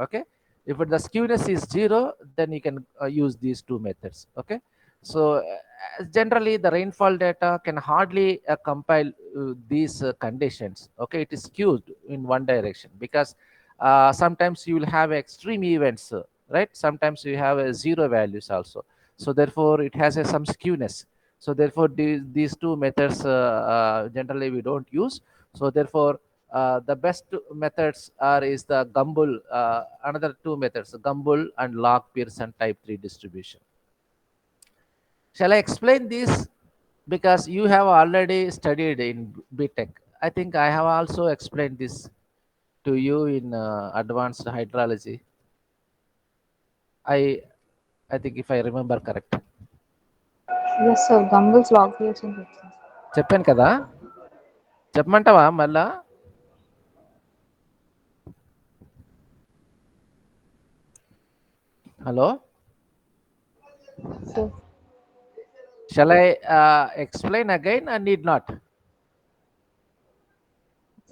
S1: Okay, if the skewness is 0, then you can use these two methods. Okay, so generally the rainfall data can hardly compile these conditions. Okay, it is skewed in one direction because sometimes you will have extreme events, right? Sometimes you have zero values also, so therefore it has some skewness. So therefore these two methods generally we don't use. So therefore the best methods are is the Gumbel, another two methods, Gumbel and log Pearson type 3 distribution. Shall I explain this? Because you have already studied in BTech. I think I have also explained this to you in advanced hydrology. I think if I remember correct.
S2: Yes sir Gumbel's log Pearson చెప్తాను.
S1: చెప్పాను కదా, చెప్పమంటావా మళ్ళా? Hello,
S2: sir
S1: shall I explain again or need not?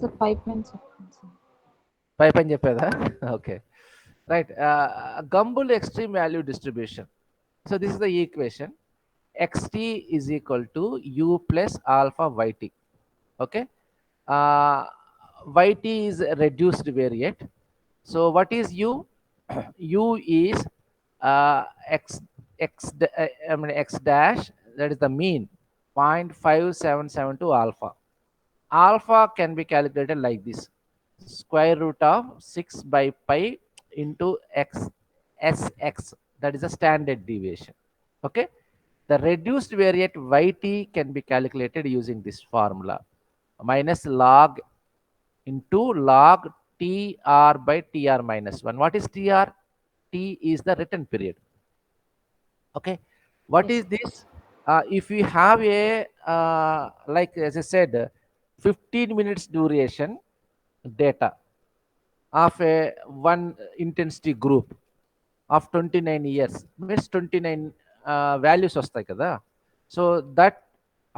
S2: Sir pipeline చెప్తాను సార్.
S1: Pipe అని చెప్పేదా? Okay, right. Gumbel extreme value distribution. So this is the equation. Xt is equal to u plus alpha yt. Okay, yt is reduced variate. So what is u? U is I mean x dash, that is the mean, 0.5772 alpha. Alpha can be calculated like this: square root of 6 by pi into x sx, that is the standard deviation. Okay, the reduced variate yt can be calculated using this formula, minus log into log tr by tr minus 1. What is tr? T is the return period. Okay, what
S2: Yes.
S1: is this? If we have a like as I said, 15 minutes duration data of a one intensity group of 29 years, means 29 values వస్తాయి కదా. So that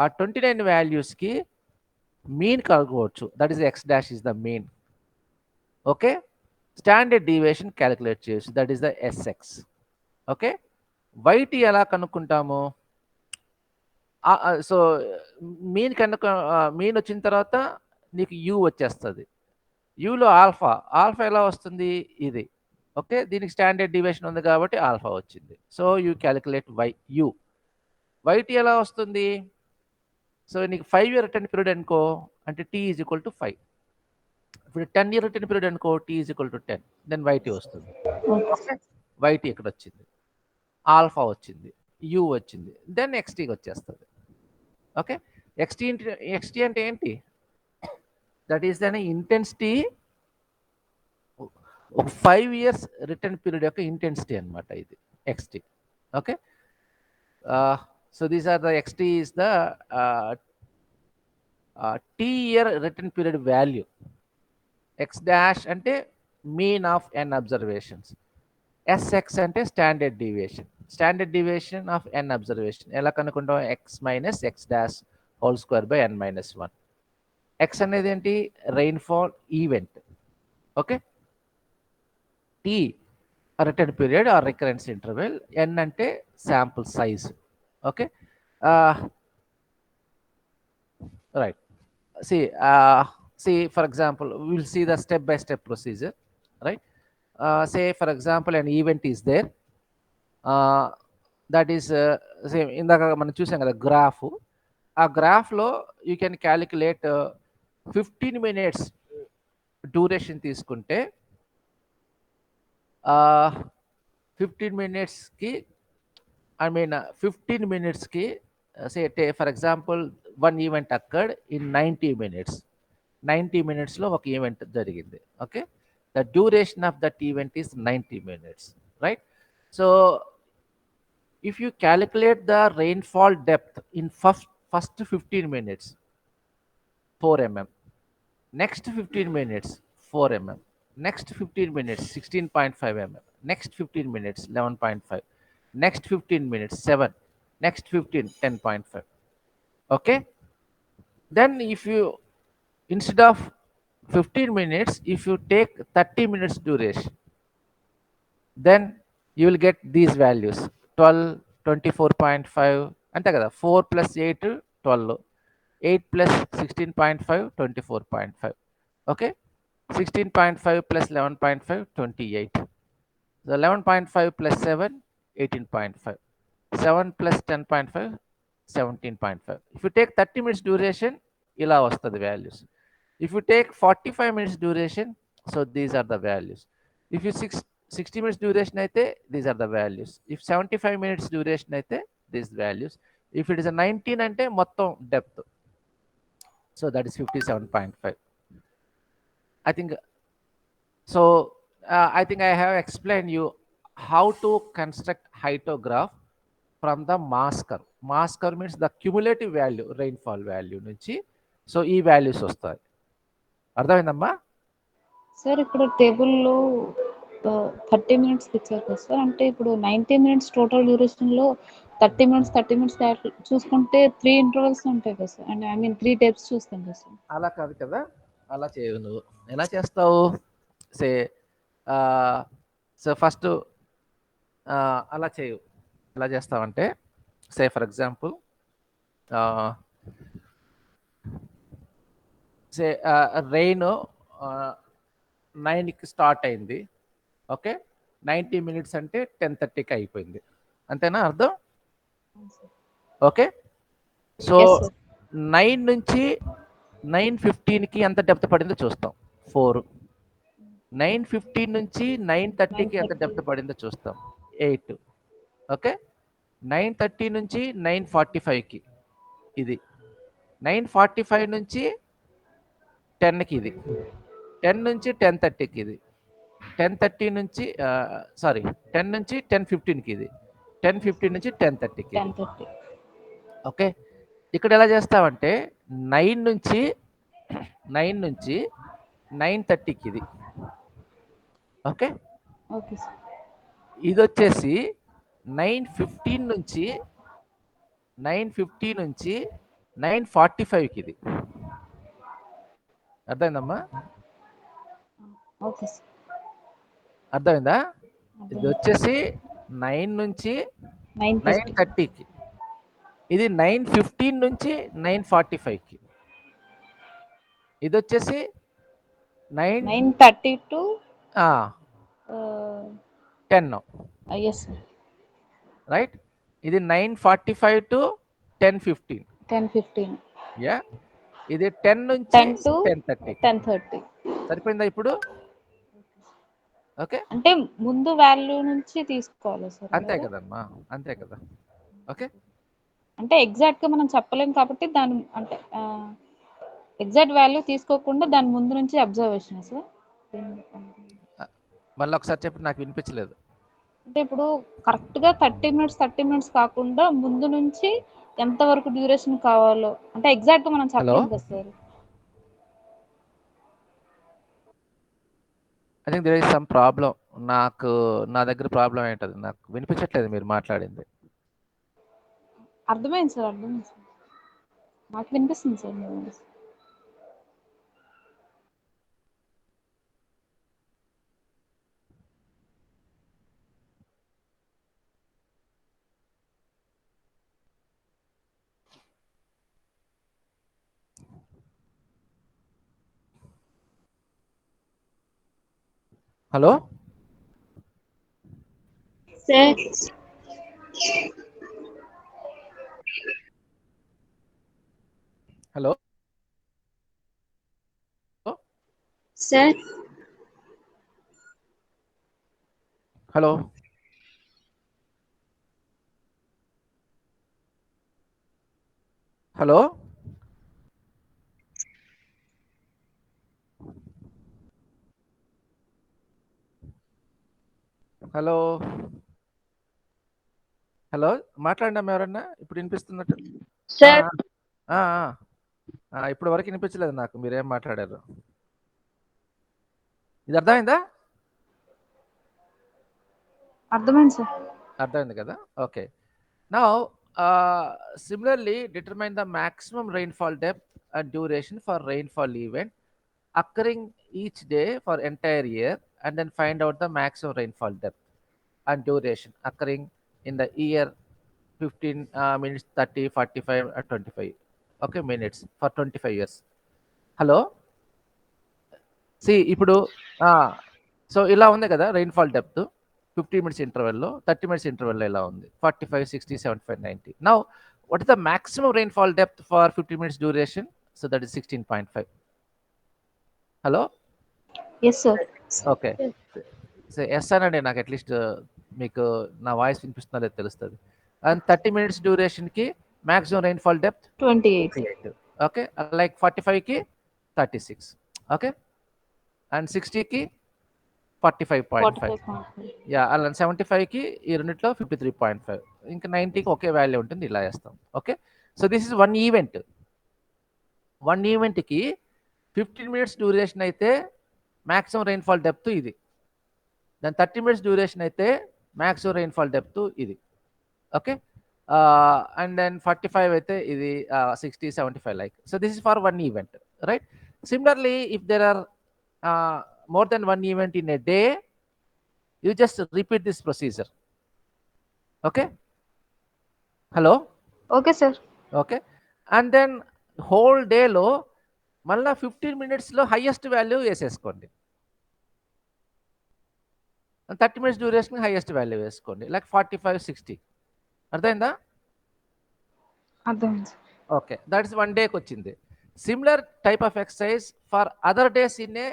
S1: ఆ 29 values కి mean కనుక్కోవచ్చు, that is X dash is the mean. Okay, standard deviation calculate చేయొచ్చు, that is the SX. Okay, YT ఎలా కనుక్కుంటాము? So mean mean వచ్చిన తర్వాత నీకు యూ వచ్చేస్తుంది. యూలో ఆల్ఫా, ఆల్ఫా ఎలా వస్తుంది? ఇది. ఓకే, దీనికి స్టాండర్డ్ డీవియేషన్ ఉంది కాబట్టి ఆల్ఫా వచ్చింది. So you calculate you. YT ఎలా వస్తుంది? సో నీకు 5 year రిటర్న్ పీరియడ్ అనుకో, అంటే టీ ఈజ్ ఈక్వల్ టు 5. ఇప్పుడు 10 year రిటర్న్ పీరియడ్ అనుకో, T is equal to 10. Then YT వస్తుంది. ఓకే, వైటీ ఎక్కడ వచ్చింది? ఆల్ఫా వచ్చింది, యూ వచ్చింది, దెన్ ఎక్స్టీకి వచ్చేస్తుంది. ఓకే, ఎక్స్టీ అంటే ఏంటి? That is an intensity, 5 years return period యొక్క ఇంటెన్సిటీ అనమాట ఇది XT. Okay, so these are the XT is the T year return period value. X dash అంటే mean of N observations. SX అంటే standard deviation. Standard deviation of N observation ఎలా కనుక్కుంటాం? X minus X dash whole square by N minus 1. X అనేది ఏంటి? Rainfall event. Okay, T return period or recurrence interval, ఎన్ అంటే sample size. Okay, right. See for example, we will see the step by step procedure, right? Say for example an event is there, that is same ఇందాక మనం చూసాం కదా graph. ఆ గ్రాఫ్లో you can calculate 15 minutes duration తీసుకుంటే 15 మినిట్స్కి I mean 15 మినిట్స్కి say for example one event occurred in 90 minutes. 90 మినిట్స్లో ఒక ఈవెంట్ జరిగింది. Okay, the duration of that event is 90 minutes, right? So if you calculate the rainfall depth in first 15 minutes 4 mm, next 15 minutes 4 mm, next 15 minutes 16.5 mm, next 15 minutes 11.5, next 15 minutes 7, next 15 10.5. Okay, then if you instead of 15 minutes if you take 30 minutes duration, then you will get these values 12, 24.5 అంతే కదా. 4 plus 8 12, 8 plus 16.5 24.5. Okay, 16.5 plus 11.5 28. So 11.5 plus 7 18.5, 7 plus 10.5 17.5. If you take 30 minutes duration ఇలా వస్తుంది values. If you take 45 minutes duration, so these are the values. If you 60 minutes duration అయితే these are the values. If 75 minutes duration అయితే these values. If it is a 19 అంటే మొత్తం depth, so that is 57.5. I think so. I think I have explained you how to construct hydrograph from the mass curve. Mass curve means the cumulative value, rainfall value నుంచి so ఈ values వస్తాయి. అర్థమైందమ్మా?
S2: Sir ఇక్కడ టేబుల్లో 30 minutes ఇచ్చారు కదా sir, అంటే ఇప్పుడు 90 మినిట్స్ టోటల్ డ్యూరేషన్లో 30 మినిట్స్ చూసుకుంటే 3 ఇంటర్వల్స్ ఉంటాయి కదా sir, and I mean 3 types చూస్తాం కదా సార్.
S1: అలా కాదు కదా, అలా చేయవు. నువ్వు ఎలా చేస్తావు? సే సో ఫస్ట్ అలా చేయవు. ఎలా చేస్తావంటే say for example say rain 9కి స్టార్ట్ అయింది. ఓకే, 90 మినిట్స్ అంటే 10:30కి అయిపోయింది. అంతేనా అర్థం? Okay, so
S2: Yes, sir.
S1: 9 నుంచి 9:15కి ఎంత డెప్త్ పడిందో చూస్తాం 4. 9:15 నుంచి 9:30కి ఎంత
S2: 9:30.
S1: డెప్త్ పడిందో చూస్తాం 8. ఓకే, 9:30 నుంచి 9:45కి ఇది, 9:45 నుంచి 10కి ఇది, 10 నుంచి 10:30కి ఇది, 10:30 నుంచి 10 నుంచి 10:15కి ఇది, 10:15 నుంచి 10:30కి ఇది.
S2: 10:30.
S1: ఓకే, ఇక్కడ ఎలా చేస్తామంటే 9 నుంచి 9:30కి ఇది. Okay,
S2: okay sir.
S1: ఇది వచ్చేసి 9:15 నుంచి 9:45కి ఇది. అర్థమైందమ్మా?
S2: Okay sir.
S1: అర్థమైందా? ఇది వచ్చేసి 9 నుంచి 9:30కి, ఇది 9:15 నుంచి 9:45కి, ఇది వచ్చేసి
S2: 9:30 to
S1: 10.
S2: Yes sir.
S1: రైట్, ఇది 9:45 టు 10:15.
S2: 10:15.
S1: యా, ఇది 10 నుంచి
S2: 10 to
S1: 10:30.
S2: 10:30.
S1: సరిపోయిందా ఇప్పుడు? ఓకే,
S2: అంటే ముందు వాల్యూ నుంచి తీసుకోవాలి సార్.
S1: అంతే కదమ్మా, అంతే కదా. ఓకే,
S2: అంటే ఎగ్జాక్ట్ గా మనం చెప్పలేం కాబట్టి దాని అంటే ఎగ్జాక్ట్ వాల్యూ తీసుకోకుండా దాని ముందు నుంచి అబ్జర్వేషన్ సార్.
S1: మళ్ళీ ఒకసారి చెప్పి, నాకు వినిపించలేదు.
S2: అంటే ఇప్పుడు కరెక్ట్ గా 30 మినిట్స్ కాకుండా ముందు నుంచి ఎంత వరకు డ్యూరేషన్ కావాలో అంటే ఎగ్జాక్ట్ గా మనం చెప్పలేం కదా sir.
S1: I think there is some problem. నా దగ్గర ప్రాబ్లం ఏంటది, నాకు వినిపించట్లేదు మీరు మాట్లాడింది.
S2: అర్థమైంది సార్. నాకు వినిపిస్తుంది సార్ మీ voice.
S1: Hello
S4: sir
S1: Hello?
S4: Sir,
S1: Hello? Hello? Hello hello మాట్లాడినాం ఎవరన్నా ఇప్పుడు వినిపిస్తున్నట్టు
S4: sir,
S1: ఆ, ఆ, ఇప్పుడు వరకు వినిపించలేదు నాకు మీరేం మాట్లాడారు. ఇది అర్థమైందా?
S2: అర్థమైంది సార్.
S1: అర్థమైంది కదా? Okay. Now similarly determine the maximum rainfall depth and duration for rainfall event occurring each day for entire year, and then find out the maximum rainfall depth and duration occurring in the year 15 minutes, 30, 45, 25. Okay, minutes for 25 years. Hello సి ఇప్పుడు so ఇలా ఉంది కదా rainfall depth 50 minutes ఇంటర్వెల్లో, 30 minutes ఇంటర్వెల్లో ఇలా ఉంది 45, 60, 75, 90. Now what is the maximum rainfall depth for 50 minutes duration? So that is 16.5. Hello
S2: yes sir.
S1: Okay, so yes అనండి, నాకు అట్లీస్ట్ మీకు నా వాయిస్ వినిపిస్తుందో లేదో తెలుస్తుంది. అండ్ 30 మినిట్స్ డ్యూరేషన్కి maximum rainfall depth
S2: 28.
S1: Okay, like 45కి 36. Okay, and 60కి 45.5.
S2: 45.5.
S1: యా, అలా 75కి ఈ రెండిట్లో 53.5. ఇంకా 90కి ఒకే వాల్యూ ఉంటుంది, ఇలా వేస్తాం. Okay, so this is one event. One ఈవెంట్కి 15 మినిట్స్ డ్యూరేషన్ అయితే మ్యాక్సిమం రెయిన్ఫాల్ డెప్త్ ఇది. దాని 30 మినిట్స్ డ్యూరేషన్ అయితే మ్యాక్సిమం రెయిన్ఫాల్ డెప్త్ ఇది. ఓకే, అండ్ దెన్ 45 అయితే ఇది 60, 75 like. So this is for one event, right? Similarly if there are more than one event in a day, you just repeat this procedure. Okay, hello,
S2: okay sir.
S1: okay, and then whole day లో మళ్ళీ 15 minutes లో highest value వేసేసుకోండి, 30 minutes duration highest value వేసుకోండి, like 45, 60. అర్థమైందా?
S2: అర్థమైంది sir.
S1: Okay, that is one డేకి వచ్చింది. Similar type of exercise for other days in a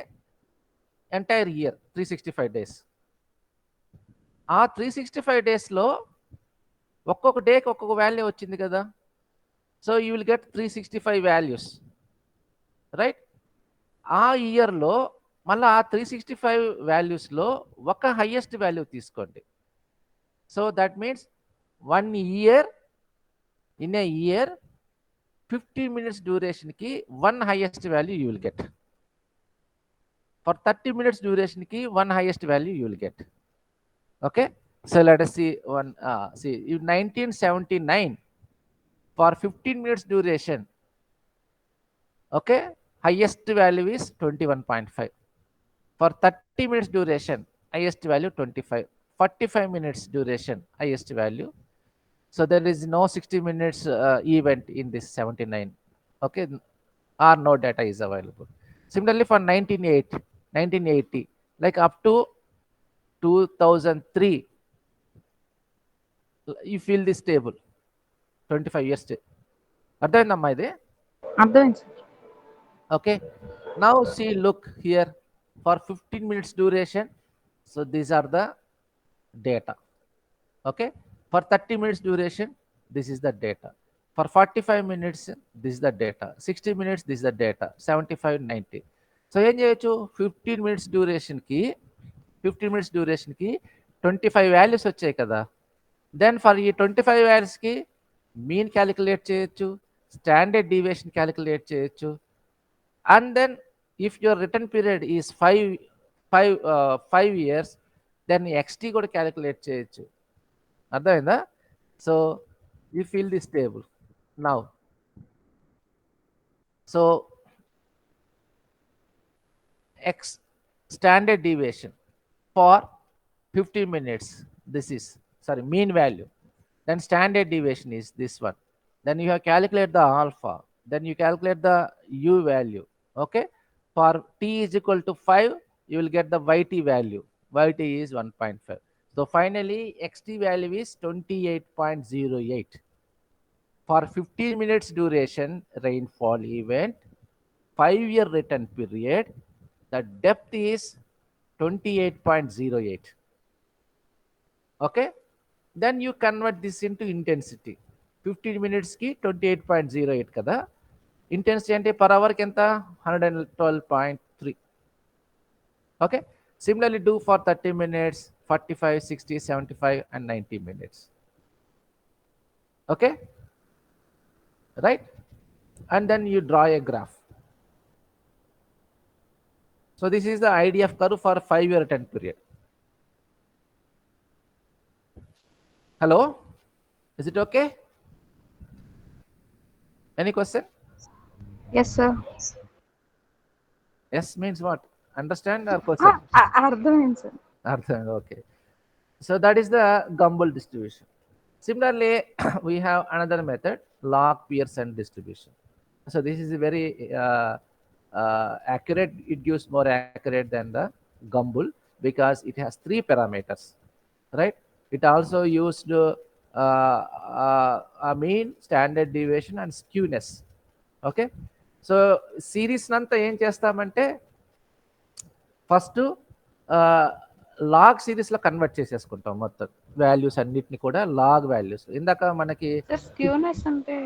S1: entire year, 365 days. ఆ 365 డేస్లో ఒక్కొక్క డేకి ఒక్కొక్క వాల్యూ వచ్చింది కదా. So you will get 365 values, right? ఆ ఇయర్లో మళ్ళీ ఆ 365 వాల్యూస్లో ఒక హైయెస్ట్ వాల్యూ తీసుకోండి. So that means one year, in a year 50 minutes డ్యూరేషన్కి one highest value you will get. For 30 minutes డ్యూరేషన్కి one highest value you will get. Okay, so let us see one. See, in 1979, for 15 minutes duration, okay, highest value is 21.5. For 30 minutes duration, highest value 25. 45 minutes duration, highest value. So there is no 60 minutes event in this 79. Okay, or no data is available. Similarly, for 1980, like up to 2003, you feel this table 25 years. అర్థమైందమ్మా ఇది?
S2: అర్థమైంది sir.
S1: Okay, now see, look here, for 15 minutes duration, so these are the data. Okay, for 30 minutes duration, this is the data. For 45 minutes, this is the data. 60 minutes, this is the data. 75, 90. So ఏం చేయొచ్చు, 15 minutes డ్యూరేషన్కి 25 values వచ్చాయి కదా. Then for ఈ 25 వాల్యూస్కి mean calculate చేయొచ్చు, standard deviation calculate చేయొచ్చు. And then if your return period is 5 years, then XT కూడా calculate చేయొచ్చు. అర్థమైందా? So you feel this table now. So X standard deviation for 15 minutes, this is, sorry, mean value. Then standard deviation is this one. Then you have calculate the alpha. Then you calculate the U value. Okay. For t is equal to 5, you will get the YT value. YT is 1.5. So finally, XT value is 28.08. for 15 minutes duration rainfall event, 5-year return period, the depth is 28.08. Okay, then you convert this into intensity. 15 minutes ki 28.08 kada. Intensity ante per hour ki enta 112.3. Okay, similarly do for 30 minutes, 45, 60, 75 and 90 minutes. Okay, right? And then you draw a graph. So this is the IDF curve for 5-year return period. Hello, is it okay? Any question?
S2: Yes sir
S1: Yes means what? Understand or question?
S2: అర్థమైంది sir
S1: Understand, okay. So that is the Gumbel distribution. Similarly, we have another method, log Pearson distribution. So this is very accurate. It gives more accurate than the Gumbel because it has 3 parameters, right? It also used a mean, standard deviation and skewness. Okay, so series నంతా ఏం చేస్తామంటే first log సిరీస్లో convert చేసేసుకుంటాం మొత్తం values అన్నిటిని కూడా log values. ఇందాక మనకి
S2: sir skewness అంటే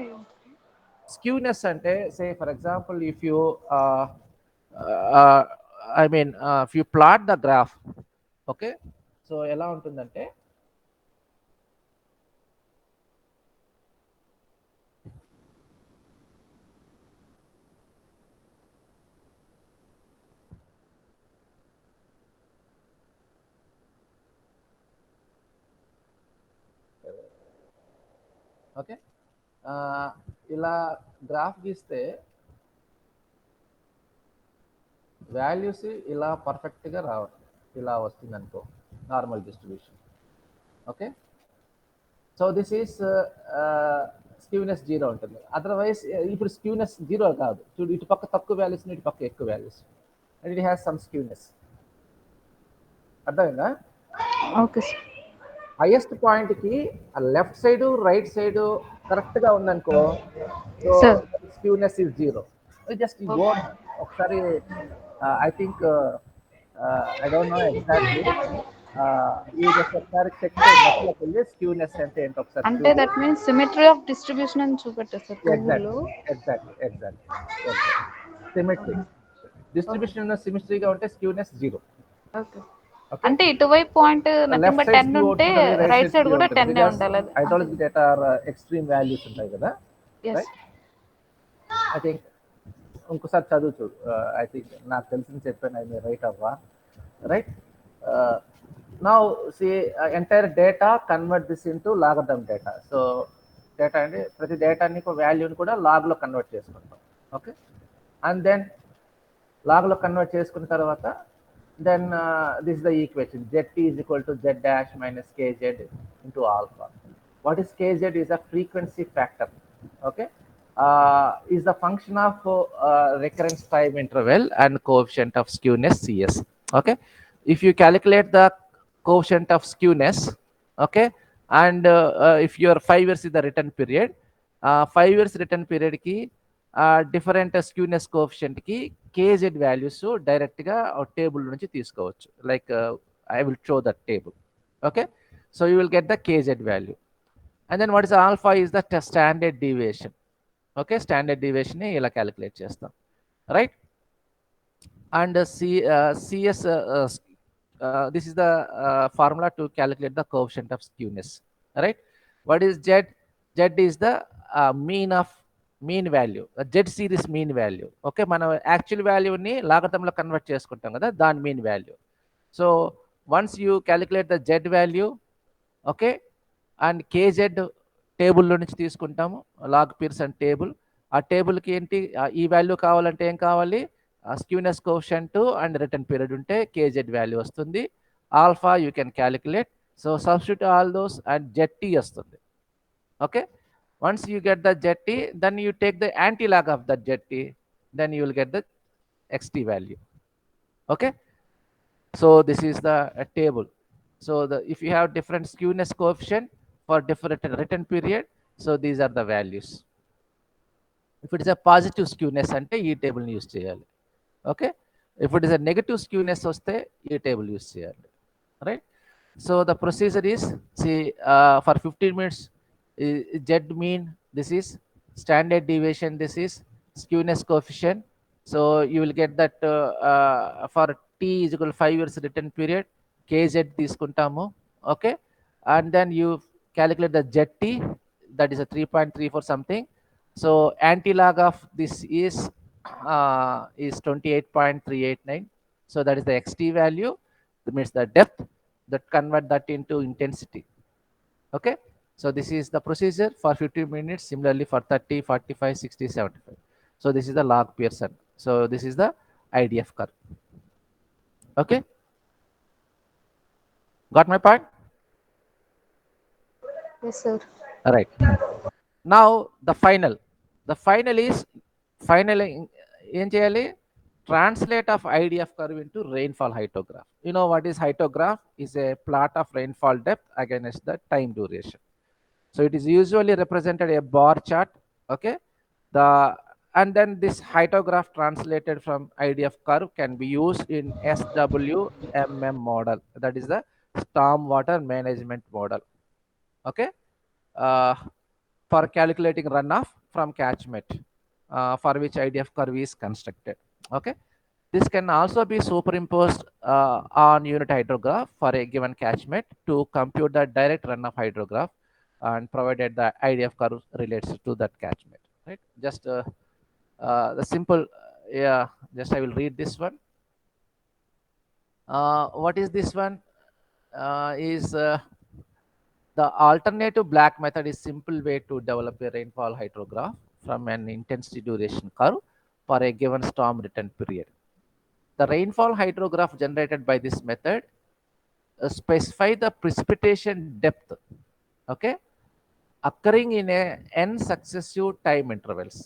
S1: skewness అంటే సే for example if you if you plot the graph, okay, so ఎలా ఉంటుందంటే ఓకే, ఇలా గ్రాఫ్ గీస్తే వాల్యూస్ ఇలా పర్ఫెక్ట్గా రావడం, ఇలా వస్తుంది అనుకో normal distribution. Okay, so this is skewness 0 ఉంటుంది. అదర్వైజ్ ఇప్పుడు స్క్యూనెస్ 0 కాదు, చూడు ఇటు పక్క తక్కువ వాల్యూస్, ఇటు పక్క ఎక్కువ values, and it has some skewness. అర్థమైందా?
S2: Okay sir.
S1: హైయెస్ట్ పాయింట్ కి left side right side correct గా ఉందనుకో, so
S2: Sir.
S1: Skewness is 0. Just go ఒకసారి, I think I don't know exactly, ఈ జస్ట్ ఒకసారి చెక్ చేయండి స్క్యూనెస్ అంటే ఏంటో ఒకసారి.
S2: అంటే that means symmetry of distribution అని చూపెట్టారు సార్ టేబుల్లో.
S1: ఎగ్జాక్ట్లీ సిమెట్రీ డిస్ట్రిబ్యూషన్ సిమెట్రీగా ఉంటే స్క్యూనెస్ 0.
S2: ఓకే, అంటే ఇటువైపు పాయింట్ నథింగ్ బట్ 10 ఉంటే రైట్ సైడ్ కూడా 10 ఉండాలి.
S1: హైడ్రాలజీ డేటా ఎక్స్ట్రీమ్ వాల్యూస్ ఉంటాయి కదా.
S2: yes
S1: ఐ థింక్ ఇంకోసారి చదువు చూడు. ఐ థింక్ నాకు తెలిసింది చెప్పాను, ఐ మే రైట్ అవ్వా, right? Now see entire data convert this into logarithm data. So data అంటే ప్రతి డేటాని వాల్యూని కూడా లాగ్లో కన్వర్ట్ చేసుకుంటాం. ఓకే, అండ్ దెన్ లాగ్లో కన్వర్ట్ చేసుకున్న తర్వాత then this is the equation, zt is equal to z dash minus kz into alpha. What is kz? Is a frequency factor. Okay, is the function of recurrence time interval and coefficient of skewness cs. Okay, if you calculate the coefficient of skewness, okay, and if your 5 years is the return period, 5 years return period ki different skewness coefficient కి KZ values direct గా table నుంచి తీసుకోవచ్చు. Like I will show that table. Okay, so you will get the KZ value, and then what is alpha is the standard deviation. Okay, standard deviation ని ఇలా calculate చేస్తాం, right? And CS this is the formula to calculate the coefficient of skewness, right? What is Z? Z is the mean of mean value, Z series mean value. Okay, మనం actual వాల్యూని లాగర్థంలో convert చేసుకుంటాం కదా, దాని mean value. So once you calculate the Z value, okay, and KZ టేబుల్లో నుంచి తీసుకుంటాము, log Pearson table. ఆ టేబుల్కి ఏంటి ఈ వాల్యూ కావాలంటే ఏం కావాలి? Skewness coefficient and return period ఉంటే కేజెడ్ వాల్యూ వస్తుంది. Alpha you can calculate, so substitute all those and Z వస్తుంది. Okay, once you get the zt, then you take the anti-log of that zt, then you will get the xt value. Okay, so this is the table. So if you have different skewness coefficient for different return period, so these are the values. If it is a positive skewness అంటే ఈ టేబుల్ని use చేయాలి. Okay, if it is a negative skewness వస్తే ఈ table use చేయాలి. Right. So the procedure is, for 15 minutes z mean, this is standard deviation, this is skewness coefficient. So you will get that for t is equal to 5 years return period, kz తీసుకుంటాము. Okay, and then you calculate the zt, that is a 3.34 something. So anti-log of this is 28.389. So that is the xt value, that means the depth, that convert that into intensity. Okay, so this is the procedure for 15 minutes, similarly for 30, 45, 60, 75. So this is the log Pearson. So this is the IDF curve. Okay, got my point?
S2: Yes, sir.
S1: All right. Now the final is final ఏం చేయాలి? Translate of IDF curve into rainfall hyetograph. You know what is hyetograph? Is a plot of rainfall depth against the time duration. So it is usually represented a bar chart. Okay, and then this hyetograph translated from IDF curve can be used in SWMM model, that is the storm water management model. Okay, for calculating runoff from catchment, for which IDF curve is constructed. Okay, this can also be superimposed on unit hydrograph for a given catchment to compute the direct runoff hydrograph, and provided the IDF curve relates to that catchment. Right, just the simple, just I will read this one. What is this one? Is the alternative black method is simple way to develop a rainfall hydrograph from an intensity duration curve for a given storm return period. The rainfall hydrograph generated by this method specify the precipitation depth, okay, occurring in a n successive time intervals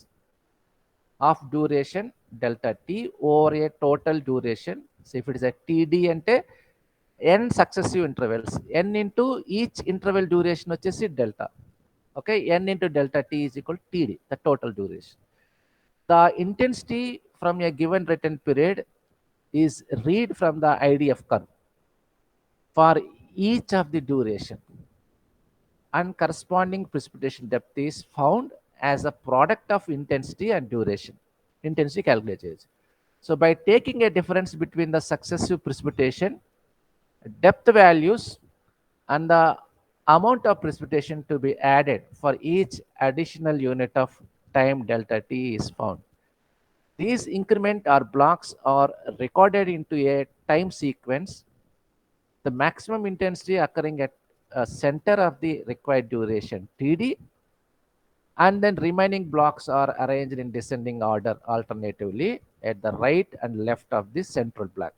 S1: of duration delta t over a total duration. So if it is a td ante n successive intervals, n into each interval duration వచ్చేసి delta. Okay, n into delta t is equal to td, the total duration. The intensity from a given return period is read from the IDF curve for each of the duration, and corresponding precipitation depth is found as a product of intensity and duration. Intensity calculated. So by taking a difference between the successive precipitation depth values and the amount of precipitation to be added for each additional unit of time delta t is found. These increment or blocks are recorded into a time sequence, the maximum intensity occurring at a center of the required duration td, and then remaining blocks are arranged in descending order alternatively at the right and left of the central block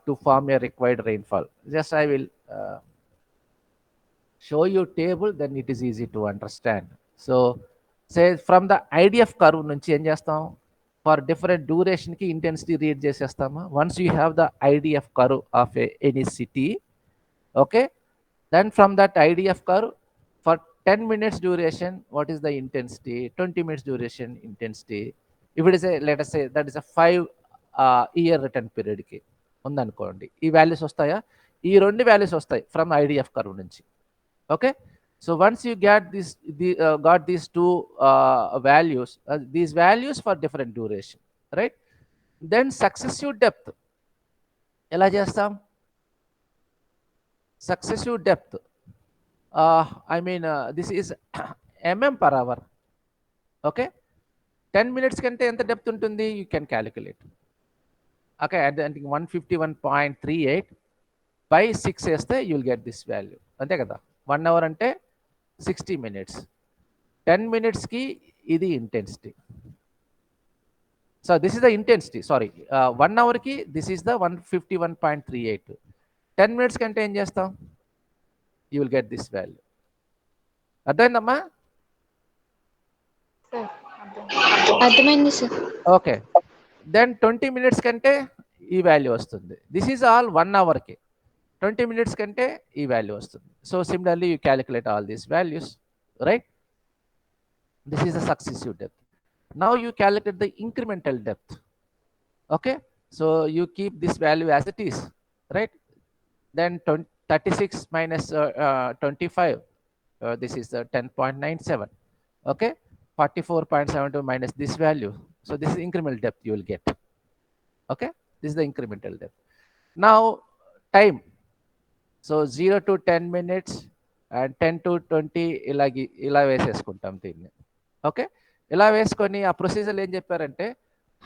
S1: to form a required rainfall. Just I will show you table, then it is easy to understand. So say from the IDF curve నుంచి ఏం చేస్తాం, for different duration కి intensity read చేసేస్తామా. Once you have the IDF curve of any city, okay, then from that IDF curve for 10 minutes duration, what is the intensity? 20 minutes duration intensity. If it is a, let us say that is a 5 year return period కి ఉందనుకోండి, ఈ values వస్తాయా? ఈ రెండు values వస్తాయి from IDF curve నుంచి. Okay, so once you got these two values, these values for different duration, right? Then successive depth ఎలా చేస్తాం? Successive depth, I mean this is mm per hour. Okay, 10 minutes కంటే ఎంత depth ఉంటుంది, you can calculate. Okay, I think 151.38 by 6 వేస్తే you will get this value, అంతే కదా. 1 hour అంటే 60 minutes, 10 minutesకి ఇది intensity. So this is the intensity, sorry 1 hourకి దిస్ ఈస్ ద 151.38. 10 minutes కంటే ఏం చేస్తాం, you will get this value. అర్థమైందమ్మా?
S4: అర్థమైంది సార్.
S1: ఓకే, దెన్ 20 minutes కంటే ఈ వాల్యూ వస్తుంది. This is all 1 hourకి. 20 minutes కంటే ఈ వాల్యూ వస్తుంది. So similarly you calculate all these values. right? This is the successive depth. Now you calculate the incremental depth. Okay, so you keep this value as it is, right? Then 36 minus 25, this is 10.97. Okay, 44.72 minus this value. So this is incremental depth you will get. Okay, this is the incremental depth. Now time. So 0 to 10 minutes and 10 to 20 ఇలా వేసేసుకుంటాం దీన్ని. Okay, ఇలా వేసుకొని ఆ ప్రొసీజర్లు ఏం చెప్పారంటే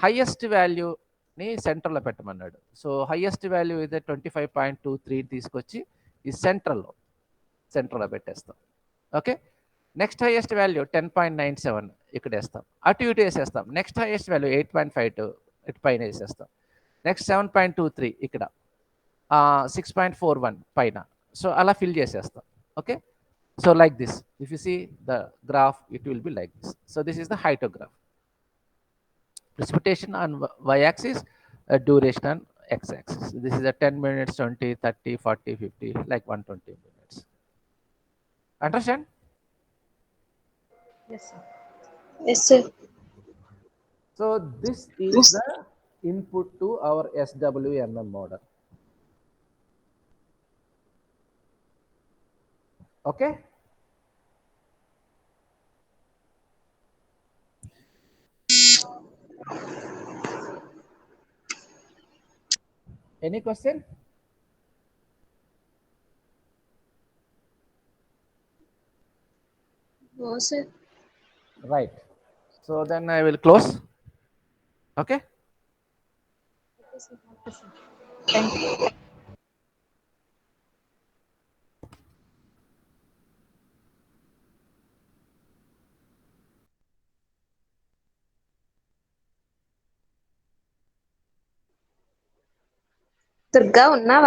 S1: highest వాల్యూని సెంటర్లో పెట్టమన్నాడు. So highest value ఇదే 25.23 తీసుకొచ్చి ఈ సెంట్రల్లో పెట్టేస్తాం. ఓకే, నెక్స్ట్ హైయెస్ట్ వాల్యూ 10.97 ఇక్కడ వేస్తాం, అటు ఇటు వేసేస్తాం. నెక్స్ట్ హైయెస్ట్ వాల్యూ 8.52 ఇటు పైన వేసేస్తాం. నెక్స్ట్ 7.23 ఇక్కడ, 6.41 పైన. సో అలా ఫిల్ చేసేస్తాం. Okay, so like this, if you see the graph, it will be like this. So this is the hyetograph. Precipitation on y-axis, duration on x-axis. This is a 10 minutes, 20, 30, 40, 50, like 120 minutes. Understand?
S2: Yes, sir.
S4: Yes, sir.
S1: So this is the input to our SWMM model. Okay. Any question?
S4: No, sir.
S1: Right. So then I will close. Okay.
S2: Okay, sir. Thank you.
S4: Durga ఉన్నావా?